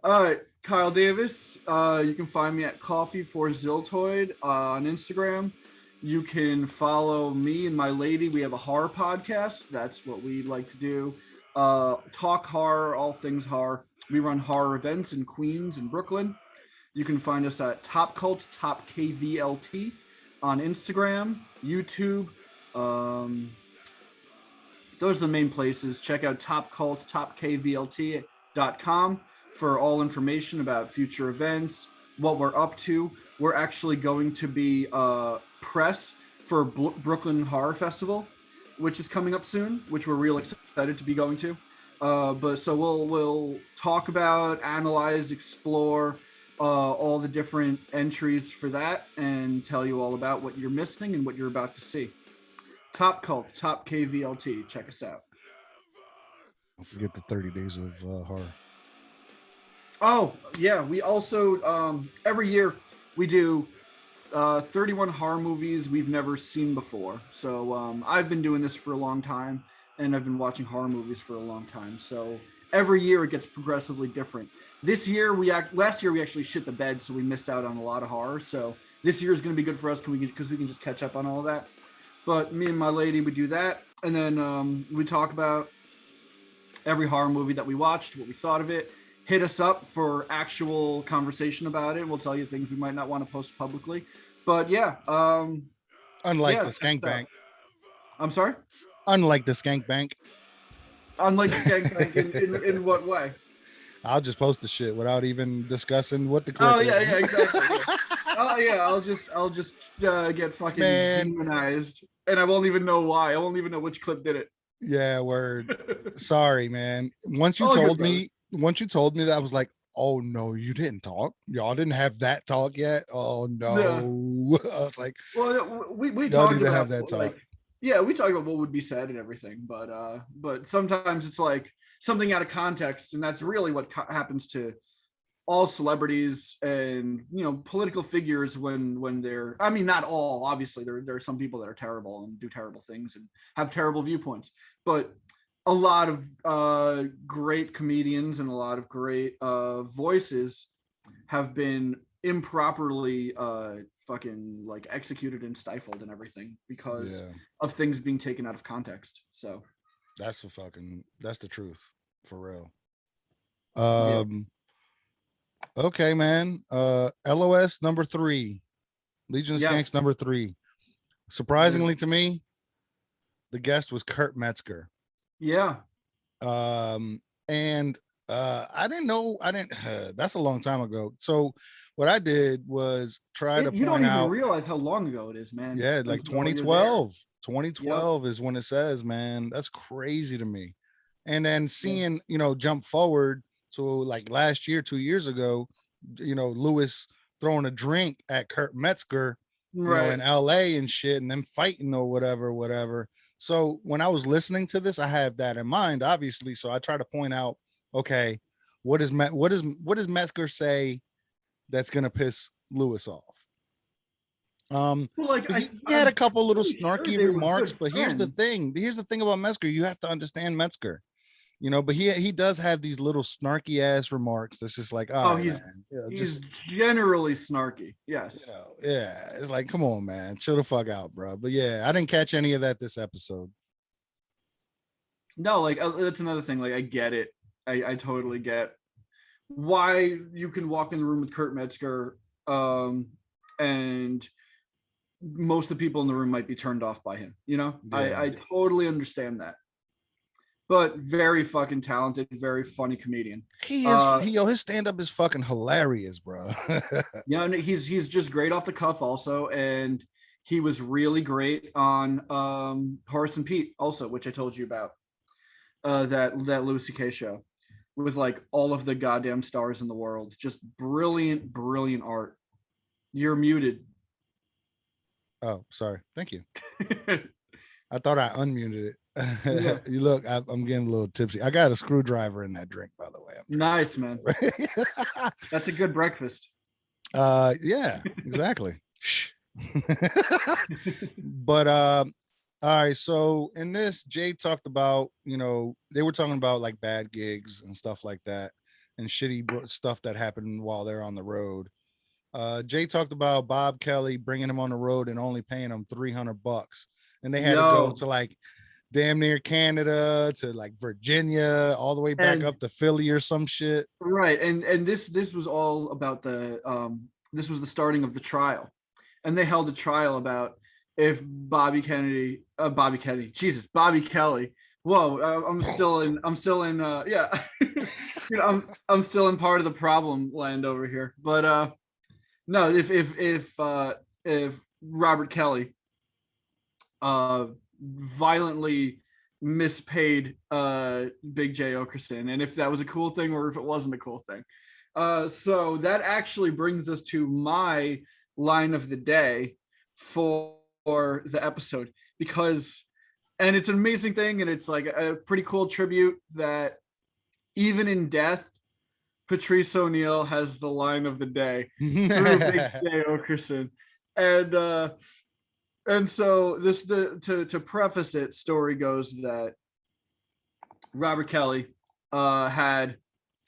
All right, Kyle Davis. You can find me at Coffee for Ziltoid on Instagram. You can follow me and my lady. We have a horror podcast. That's what we like to do. Talk horror, all things horror. We run horror events in Queens and Brooklyn. You can find us at Top Cult, Top KVLT on Instagram, YouTube. Those are the main places. Check out Top Cult, TopKVLT.com for all information about future events, what we're up to. We're actually going to be press for Brooklyn Horror Festival, which is coming up soon, which we're real excited to be going to. But so we'll talk about, analyze, explore all the different entries for that, and tell you all about what you're missing and what you're about to see. Top Cult, Top KVLT. Check us out. Don't forget the 30 days of horror. Oh yeah, we also every year we do 31 horror movies we've never seen before. So I've been doing this for a long time, and I've been watching horror movies for a long time. So every year it gets progressively different. This year last year we actually shit the bed, so we missed out on a lot of horror. So this year is going to be good for us because we can just catch up on all of that. But me and my lady would do that, and then we talk about every horror movie that we watched, what we thought of it. Hit us up for actual conversation about it. We'll tell you things we might not want to post publicly. But yeah. Unlike the Skank Bank. I'm sorry? Unlike the Skank Bank. Unlike the Skank Bank in what way? I'll just post the shit without even discussing what the clip is. Yeah, exactly. Yeah. I'll just get fucking demonized, and I won't even know why. I won't even know which clip did it. Yeah, word. Sorry, man. Once you told me that, I was like, oh no, you didn't talk. Y'all didn't have that talk yet. Oh no. Yeah. I was like, well, we talked about have that talk. We talked about what would be said and everything, but sometimes it's like something out of context, and that's really what happens to all celebrities and political figures when they're, I mean, not all, obviously there are some people that are terrible and do terrible things and have terrible viewpoints, but a lot of great comedians and a lot of great voices have been improperly fucking like executed and stifled and everything because of things being taken out of context. So that's the truth for real. Okay, man. LOS number 3, Legion of Skanks number 3. Surprisingly to me, the guest was Kurt Metzger. Yeah. And I didn't know. That's a long time ago. So what I did was try to point out. You don't even realize how long ago it is, man. Yeah, like 2012. 2012 is when it says, man. That's crazy to me. And then seeing, jump forward to like last year, 2 years ago, Lewis throwing a drink at Kurt Metzger in LA and shit, and them fighting or whatever. So when I was listening to this, I had that in mind, obviously. So I try to point out, okay, what does Metzger say that's gonna piss Lewis off? Well, like He had I'm a couple little pretty sure snarky they were remarks, good but friends. here's the thing about Metzger. You have to understand Metzger, but he does have these little snarky ass remarks that's just like, all Oh, right, man, he's generally snarky. Yes. yeah, it's like, come on, man, chill the fuck out, bro. But yeah, I didn't catch any of that this episode. No, like that's another thing. Like I get it. I totally get why you can walk in the room with Kurt Metzger, and most of the people in the room might be turned off by him. Yeah. I totally understand that. But very fucking talented, very funny comedian. His stand-up is fucking hilarious, bro. Yeah, and he's just great off the cuff also, and he was really great on Horace and Pete also, which I told you about. That Louis C.K. show with like all of the goddamn stars in the world. Just brilliant, brilliant art. You're muted. Oh, sorry. Thank you. I thought I unmuted it. Yeah. You look, I'm getting a little tipsy. I got a screwdriver in that drink, by the way. Nice, man. That's a good breakfast. Yeah, exactly. But all right, so in this, Jay talked about, they were talking about like bad gigs and stuff like that and shitty stuff that happened while they're on the road. Jay talked about Bob Kelly bringing him on the road and only paying him $300, and they had to go to like damn near Canada to like Virginia, all the way back up to Philly or some shit. Right, and this was all about this was the starting of the trial, and they held a trial about if Bobby Kelly. Whoa, I'm still in. Yeah, I'm still in part of the problem land over here. But no, if Robert Kelly violently mispaid Big J Okerson, and if that was a cool thing or if it wasn't a cool thing. So that actually brings us to my line of the day for the episode, because, and it's an amazing thing, and it's like a pretty cool tribute that even in death, Patrice O'Neill has the line of the day through Big J Okerson. And so to preface it, story goes that Robert Kelly had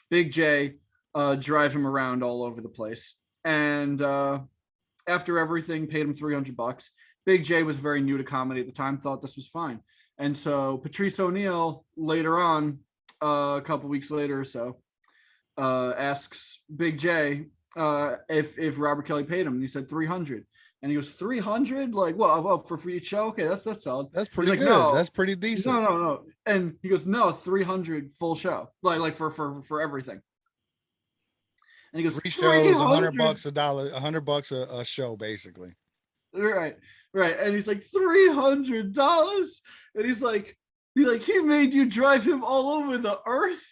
Big J drive him around all over the place, and after everything, paid him $300. Big J was very new to comedy at the time, thought this was fine, and so Patrice O'Neill later on, a couple weeks later or so, asks Big J if Robert Kelly paid him, and he said 300. And he goes, 300? Like, well, for each show? Okay, that's solid. That's pretty good. No, that's pretty decent. No. And he goes, no, 300 full show. Like for everything. And he goes, 3 shows, $100 $100 a show, basically. Right. And he's like, $300? And he's like, he made you drive him all over the earth.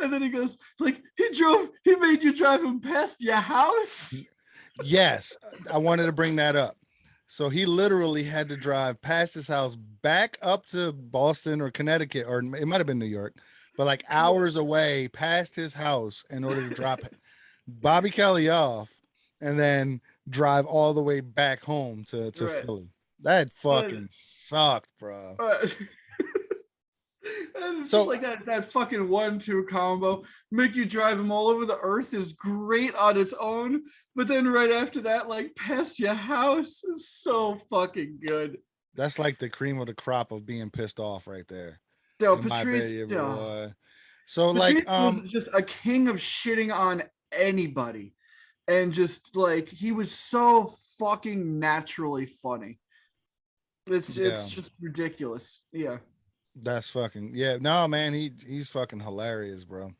And then he goes, like, he made you drive him past your house. Yes, I wanted to bring that up. So he literally had to drive past his house back up to Boston or Connecticut, or it might have been New York, but like hours away past his house in order to drop Bobby Kelly off and then drive all the way back home to right. Philly. That fucking sucked, bro. And it's just like that fucking 1-2 combo. Make you drive him all over the earth is great on its own, but then right after that, like, past your house is so fucking good. That's like the cream of the crop of being pissed off right there. So Patrice, so Patrice like was just a king of shitting on anybody, and just like he was so fucking naturally funny. It's just ridiculous. Yeah. That's fucking no, man, he's fucking hilarious, bro.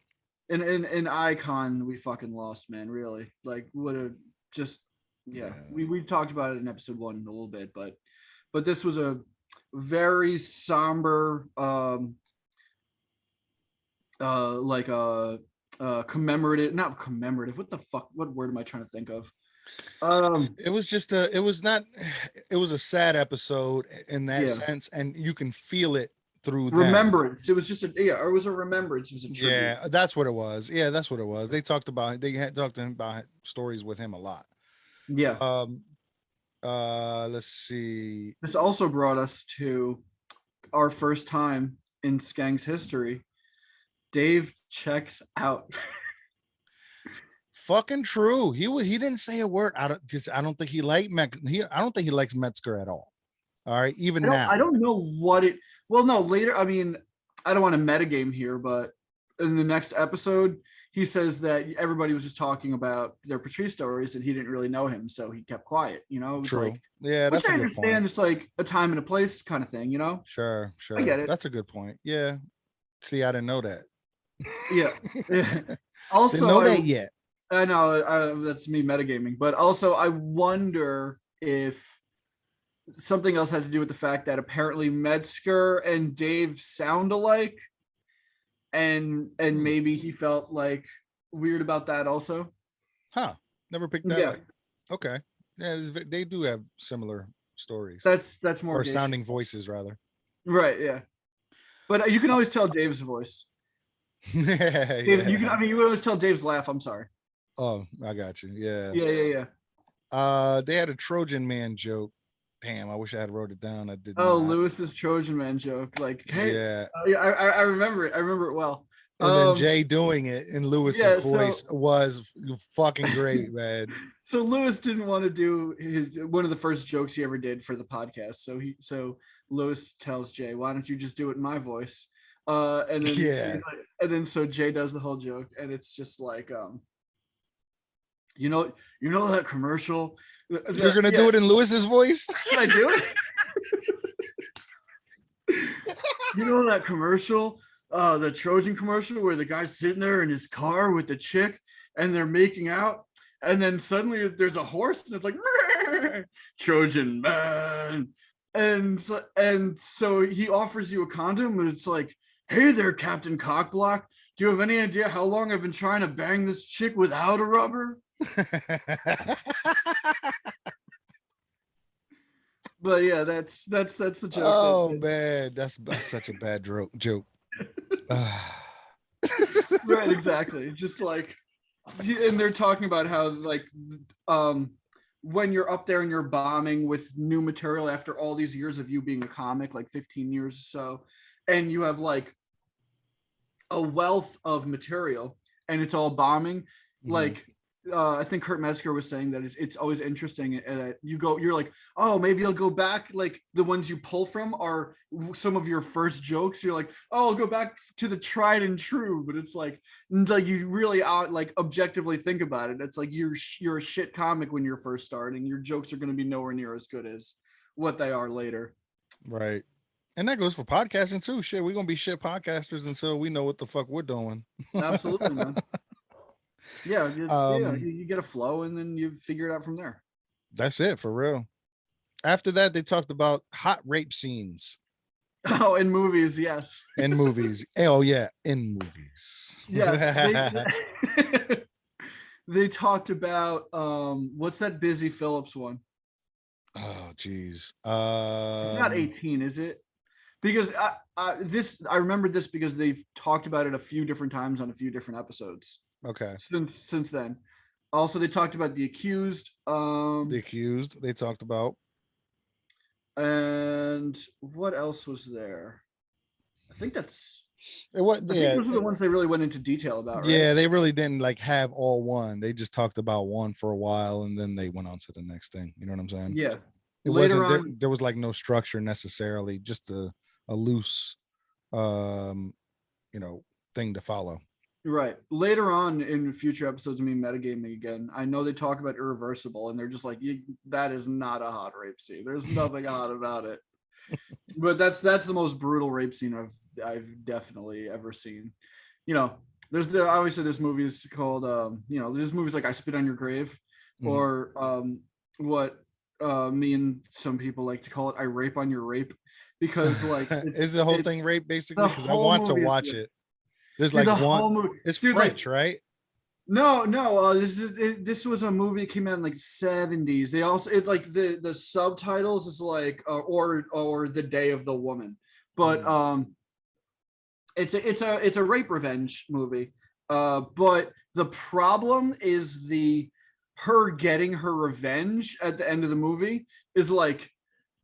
And an icon we fucking lost, man. Really, like, what a just we talked about it in episode 1 a little bit, but this was a very somber commemorative, not commemorative, what the fuck, what word am I trying to think of, It was just a, it was not, it was a sad episode in that Yeah. sense, and you can feel it through them. Remembrance. It was just or it was a remembrance. It was a tribute. Yeah, that's what it was. Yeah, that's what it was. They talked about, they had talked to him about stories with him a lot. Yeah. Um, let's see. This also brought us to our first time in Skank's history. Dave checks out. Fucking true. He didn't say a word. I don't, because I don't think he liked I don't think he likes Metzger at all. All right, even now. I don't know what it. Well, no, later. I mean, I don't want to metagame here, but in the next episode, he says that everybody was just talking about their Patrice stories, and he didn't really know him, so he kept quiet. You know, it was True. like, Yeah, which that's I a good understand. point. It's like a time and a place kind of thing. You know, Sure, I get it. That's a good point. Yeah. See, I didn't know that. Yeah. Also, didn't know that yet. I know that's me metagaming, but also I wonder if something else had to do with the fact that apparently Metzger and Dave sound alike, and maybe he felt like weird about that also. Huh? Never picked that up. Okay. Yeah, they do have similar stories. That's more or sounding voices rather. Right. Yeah. But you can always tell Dave's voice. Yeah. You can. I mean, you always tell Dave's laugh. I'm sorry. Oh, I got you. Yeah. Yeah. They had a Trojan Man joke. Damn, I wish I had wrote it down. I did. Oh, Lewis's Trojan Man joke. Like, hey, yeah. I remember it. I remember it well. And then Jay doing it in Lewis's voice was fucking great, man. So Lewis didn't want to do one of the first jokes he ever did for the podcast. So Lewis tells Jay, "Why don't you just do it in my voice?" And then so Jay does the whole joke, and it's just like, you know that commercial. You're gonna do it in Lewis's voice? Can I do it? You know that commercial, the Trojan commercial where the guy's sitting there in his car with the chick and they're making out, and then suddenly there's a horse and it's like Trojan Man, and so he offers you a condom and it's like, hey there, Captain Cockblock. Do you have any idea how long I've been trying to bang this chick without a rubber? But yeah, that's the joke. Oh man, that's such a bad joke. Right, exactly. Just like, and they're talking about how like when you're up there and you're bombing with new material after all these years of you being a comic, like 15 years or so, and you have like a wealth of material and it's all bombing, like I think Kurt Metzger was saying that it's always interesting that you're like, oh, maybe I'll go back. Like the ones you pull from are some of your first jokes. You're like, oh, I'll go back to the tried and true. But it's like you really like objectively think about it. It's like you're a shit comic when you're first starting. Your jokes are going to be nowhere near as good as what they are later. Right. And that goes for podcasting too. Shit, we're going to be shit podcasters until we know what the fuck we're doing. Absolutely, man. Yeah, you get a flow and then you figure it out from there. That's it, for real. After that, they talked about hot rape scenes. Oh, in movies, yes. In movies. Oh, yeah, in movies. Yes. They talked about what's that Busy Phillips one? Oh, geez. It's not 18, is it? Because I remember this because they've talked about it a few different times on a few different episodes. Okay. Since then. Also, they talked about The Accused. The Accused, they talked about. And what else was there? I think those are the ones they really went into detail about, right? Yeah, they really didn't like have all one. They just talked about one for a while and then they went on to the next thing. You know what I'm saying? Yeah. There was like no structure necessarily, just a loose thing to follow. Right. Later on in future episodes of me metagaming again, I know they talk about Irreversible and they're just like, that is not a hot rape scene. There's nothing hot about it. But that's the most brutal rape scene I've definitely ever seen. You know, I always say this movie is called there's movies like I Spit on Your Grave, or what me and some people like to call it, I Rape on Your Rape, because like is the whole thing rape basically? Because I want to watch it. There's like one. It's French, right? No. This was a movie that came out in like 70s. They also it like the subtitles is like or the Day of the Woman, but Mm. it's a rape revenge movie. But the problem is the her getting her revenge at the end of the movie is like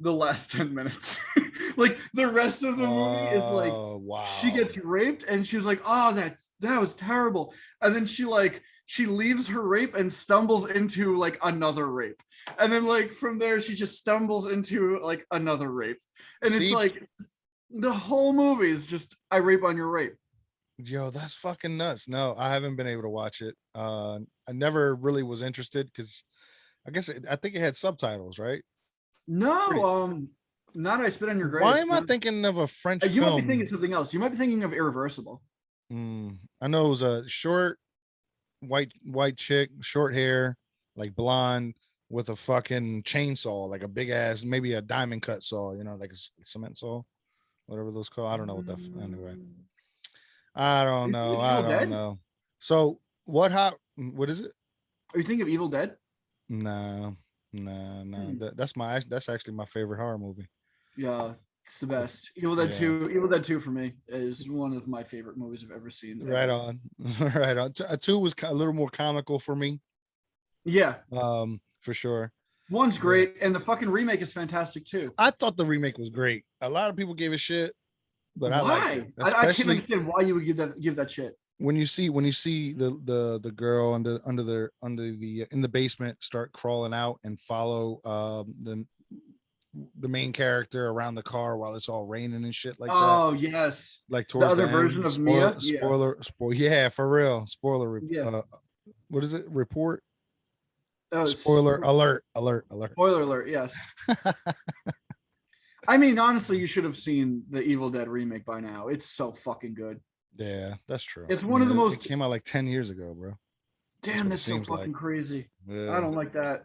the last 10 minutes. Like the rest of the movie is like Oh she wow. gets raped and she was like, oh, that was terrible. And then she leaves her rape and stumbles into like another rape. And then like from there she just stumbles into like another rape. And it's See, like the whole movie is just I rape on your rape. yo, that's fucking nuts. No, I haven't been able to watch it. I never really was interested because I think it had subtitles, right? No, Pretty. not I spit on your Why grave. am I No. thinking of a French You might be thinking film? something else. You might be thinking of Irreversible. I know it was a short white chick, short hair, like blonde, with a fucking chainsaw, like a big ass, maybe a diamond cut saw, like a cement saw, whatever those called. I don't know what that. Anyway, I don't Are you thinking know. of I Evil don't Dead? know. So what? How? What is it? Are you thinking of Evil Dead? No, no, no. Hmm. That's actually my favorite horror movie. Yeah, it's the If- best. Evil Dead Yeah, 2. Evil Dead 2 for me is one of my favorite movies I've ever seen right ever. on, right on. Two was a little more comical for me, Yeah, for sure. one's Yeah, great, and the fucking remake is fantastic too. I thought the remake was great. A lot of people gave a shit, but I liked it, Why? I can't especially understand why you would give that shit. when you see the girl under the in the basement start crawling out and follow the main character around the car while it's all raining and shit like that. Oh yes, Like the towards the other version end, of Mia. Yeah, spoiler. Yeah, for real. yeah. What is it? Report. Oh, it's Spoiler alert! Alert! Alert! spoiler alert. Yes. I mean, honestly, you should have seen the Evil Dead remake by now. It's so fucking good. Yeah, that's true. It's I one mean, of the it most. came out like 10 years ago, bro. That's Damn, what it that's so seems like. fucking crazy. I Yeah. don't like that.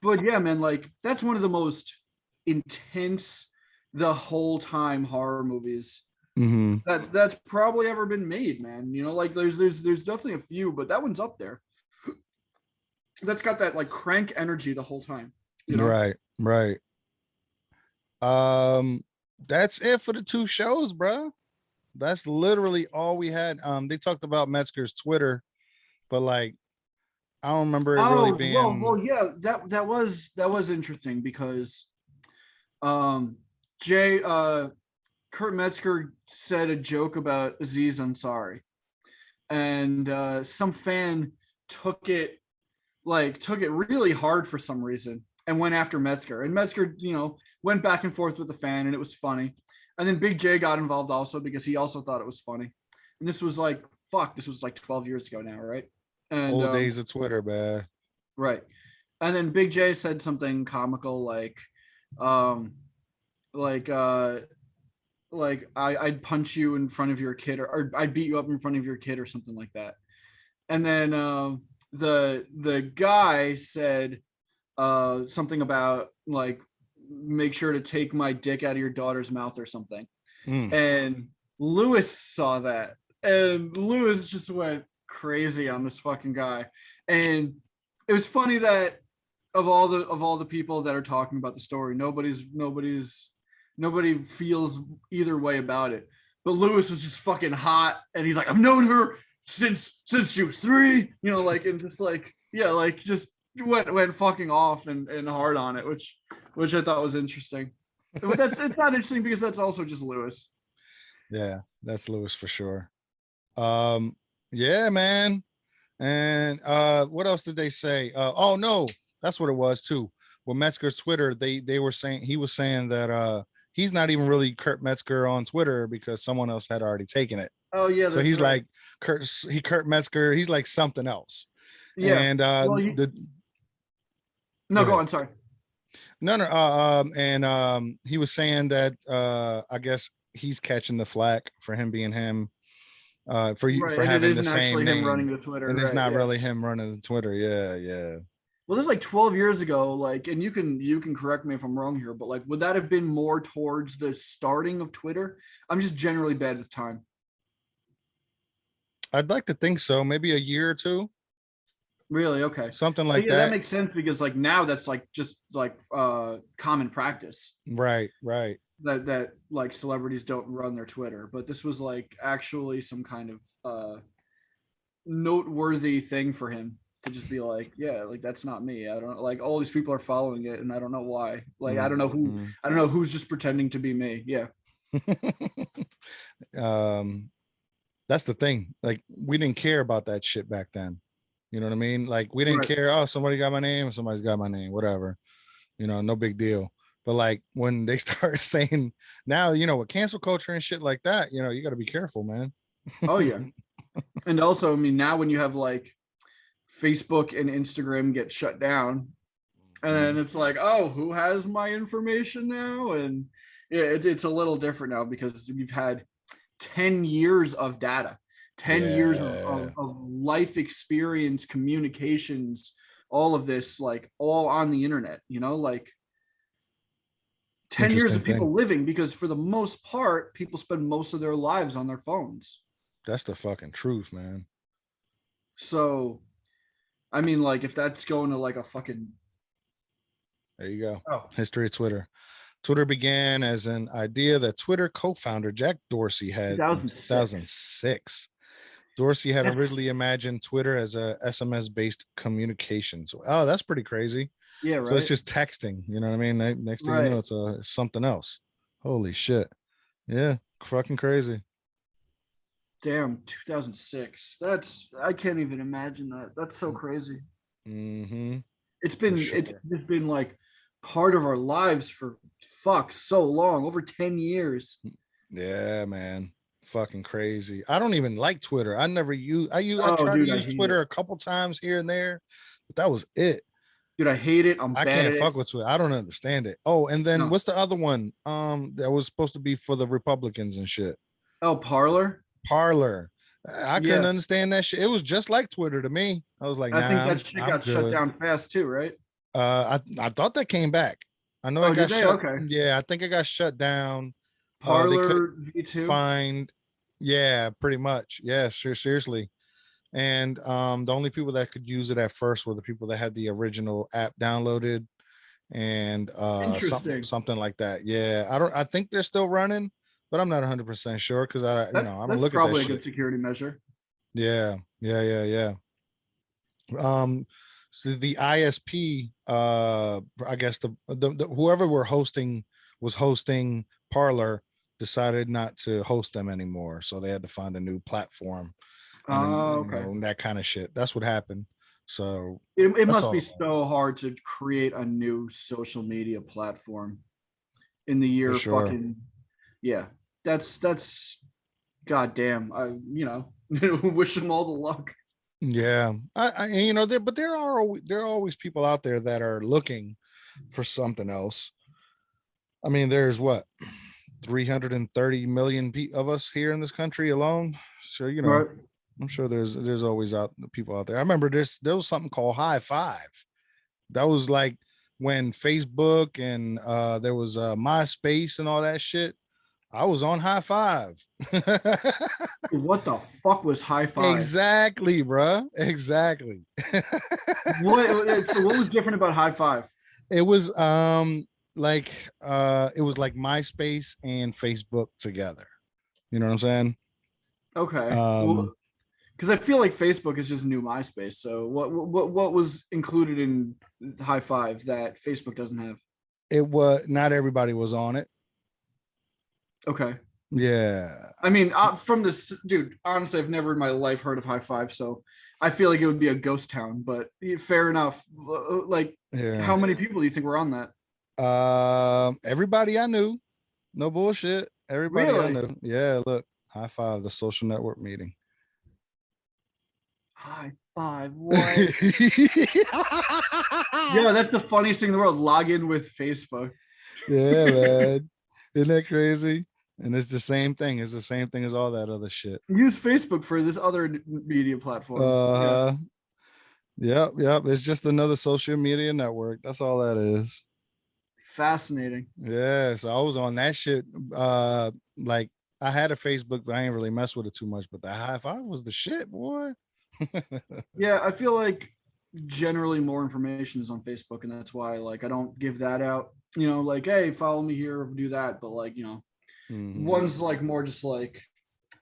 But yeah, man, like that's one of the most intense the whole time horror movies hmm that's probably ever been made, man. Like there's definitely a few, but that one's up there. That's got that like crank energy the whole time, you know? Right. Right. Um, that's it for the two shows, bro. That's literally all we had. They talked about Metzger's Twitter, but like I don't remember it really Oh, well, being. yeah, that was interesting because um Jay Kurt Metzger said a joke about Aziz Ansari, and some fan took it took it really hard for some reason and went after Metzger. And Metzger, went back and forth with the fan, and it was funny. And then Big J got involved also because he also thought it was funny. And this was like fuck, this was like 12 years ago now, right? And Old days of Twitter, man. right. And then Big J said something comical um, like I'd punch you in front of your kid, or I'd beat you up in front of your kid, or something like that. And then the guy said something about like make sure to take my dick out of your daughter's mouth or something. Mm. And Lewis saw that, and Lewis just went crazy on this fucking guy. And it was funny that of all the people that are talking about the story, nobody feels either way about it. But Lewis was just fucking hot, and he's like, I've known her since she was 3, and just like yeah, like just went fucking off and hard on it, which I thought was interesting. But it's not interesting because that's also just Lewis. Yeah, that's Lewis for sure. Um, yeah, man. And what else did they say? Oh no, that's what it was too. Well, Metzger's Twitter, they were saying he was saying that he's not even really Kurt Metzger on Twitter because someone else had already taken it. Oh yeah, So that's he's right. like Kurt Metzger, he's like something else. Yeah. And Well, the no, go go ahead. on. Sorry. No, and he was saying that I guess he's catching the flack for him being him, Right, for and it having the isn't same actually him running name, the Twitter, and it's right? not Yeah. really him running the Twitter. Yeah, yeah. Well, this is like 12 years ago, and you can correct me if I'm wrong here, but like, would that have been more towards the starting of Twitter? I'm just generally bad with time. I'd like to think so. Maybe a year or two, Really? Okay. something So like yeah, that that. makes sense because like now that's like just like common practice Right, right. that like celebrities don't run their Twitter, but this was like actually some kind of noteworthy thing for him to just be like, yeah, like that's not me. I don't like all these people are following it and I don't know why. Like Mhm. I don't know who's just pretending to be me. Yeah. um, that's the thing. Like we didn't care about that shit back then. You know what I mean? Like we didn't Right. care. Oh, somebody got my name. Somebody's got my name. Whatever. No big deal. But like when they start saying now, with cancel culture and shit like that, you got to be careful, man. Oh yeah. And also, I mean, now when you have like Facebook and Instagram get shut down, and then Mhm. it's like, oh, who has my information now? And yeah, it's a little different now because you've had 10 years of data, 10 years Yeah, of life experience, communications, all of this, like all on the internet, like 10 years interesting of thing. people living, because for the most part, people spend most of their lives on their phones. That's the fucking truth, man. So, I mean, like, if that's going to like a fucking, There you go. oh, History of Twitter. Twitter began as an idea that Twitter co-founder Jack Dorsey had in 2006. 2006. Dorsey had originally That's, imagined Twitter as a SMS-based communications. Oh, that's pretty crazy. yeah, So it's right. just texting. You know what I mean? Next thing you know, Right. it's something else. Holy shit. Yeah, fucking crazy. Damn, 2006. I can't even imagine that. That's so crazy. Mm-hmm. It's For been it's sure. it's been like part of our lives for fuck so long, over 10 years. Yeah, man. Fucking crazy. I don't even like Twitter. I Oh, tried to dude, I use hate it. Twitter a couple times here and there, but that was it. Dude, I hate it. I'm I bad can't at it. fuck with Twitter. I don't understand it. Oh, and then No. what's the other one? That was supposed to be for the Republicans and shit. Oh, Parlor? Parlor. I couldn't Yeah. understand that shit. It was just like Twitter to me. I was like, I think nah, that I'm shit I'm got shut good. down fast too, right? I thought that came back. I know it Oh, did got they? shut. Okay. Yeah, I think it got shut down. They Parlor couldn't V2. find. Yeah, pretty much. Yeah, sure, seriously. And the only people that could use it at first were the people that had the original app downloaded and Interesting. something like that. Yeah, I think they're still running, but I'm not 100% sure because I don't That's look at that probably a shit. good security measure. Yeah, yeah, yeah, yeah. So the ISP, I guess the whoever were hosting was hosting Parlor decided not to host them anymore, so they had to find a new platform, and then Oh, okay. that kind of shit. That's what happened. So It that's must be all. so hard to create a new social media platform in the For year sure. fucking, yeah. That's goddamn. Wish them all the luck. Yeah, there are always people out there that are looking for something else. I mean, there's what 330 million of us here in this country alone. So Right. I'm sure there's always out people out there. I remember there was something called High Five. That was like when Facebook and there was MySpace and all that shit. I was on High Five. What the fuck was high five? Exactly, bruh. Exactly. So what was different about high five? It was it was like MySpace and Facebook together. You know what I'm saying? Okay. Um Well, because I feel like Facebook is just new MySpace. So what was included in high five that Facebook doesn't have? it was not everybody was on it. Okay. Yeah. I mean, from this dude, honestly, I've never in my life heard of high five, so I feel like it would be a ghost town. But fair enough. Like, Yeah. how many people do you think were on that? Everybody I knew. No bullshit. Everybody I Really? knew. Yeah, look. High five the social network meeting. High five. What? Yeah, that's the funniest thing in the world. Log in with Facebook. Yeah, man. Isn't that crazy? And it's the same thing. It's the same thing as all that other shit. Use Facebook for this other media platform. Yeah, Uh yep, yep. It's just another social media network. That's all that is. fascinating. Yeah. So I was on that shit like I had a Facebook, but I ain't really mess with it too much. But the high five was the shit, boy. Yeah, I feel like generally more information is on Facebook, and that's why like I don't give that out. Like, hey, follow me here or do that. But like, one's like more just like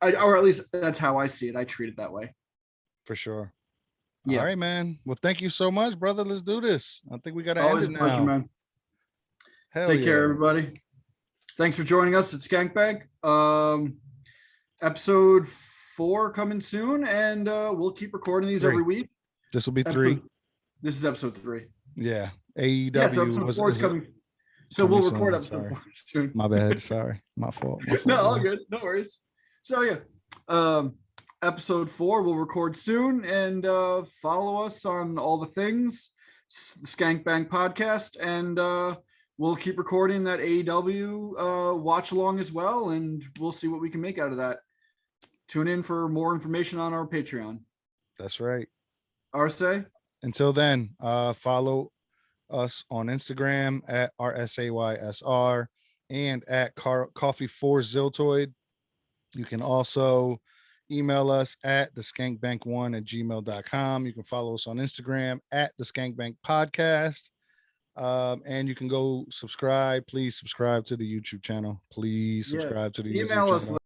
or at least that's how I see it. I treat it that way. For sure. All Yeah. right, man. Well, thank you so much, brother. Let's do this. I think we got to end Always it a pleasure, now. man. Hell Take care, yeah. everybody. Thanks for joining us at Skank Bank. Episode 4 coming soon, and we'll keep recording these 3. every week. This will be 3. This is episode 3. Yeah. Yeah, so AEW episode was 4 is coming. So we'll record soon. episode Sorry. 4 soon. My bad. Sorry. My fault. No, all good. No worries. So yeah, episode 4 we'll record soon, and follow us on all the things, Skank Bank podcast, and we'll keep recording that AEW watch along as well, and we'll see what we can make out of that. Tune in for more information on our Patreon. That's right. Arce? Until then, follow us on Instagram at RSAYSR and at Coffee4Ziltoid. You can also email us at theskankbank1@gmail.com. You can follow us on Instagram at the Skank Bank Podcast. And you can go subscribe. Please subscribe to the YouTube channel. Please subscribe to the YouTube Email us channel.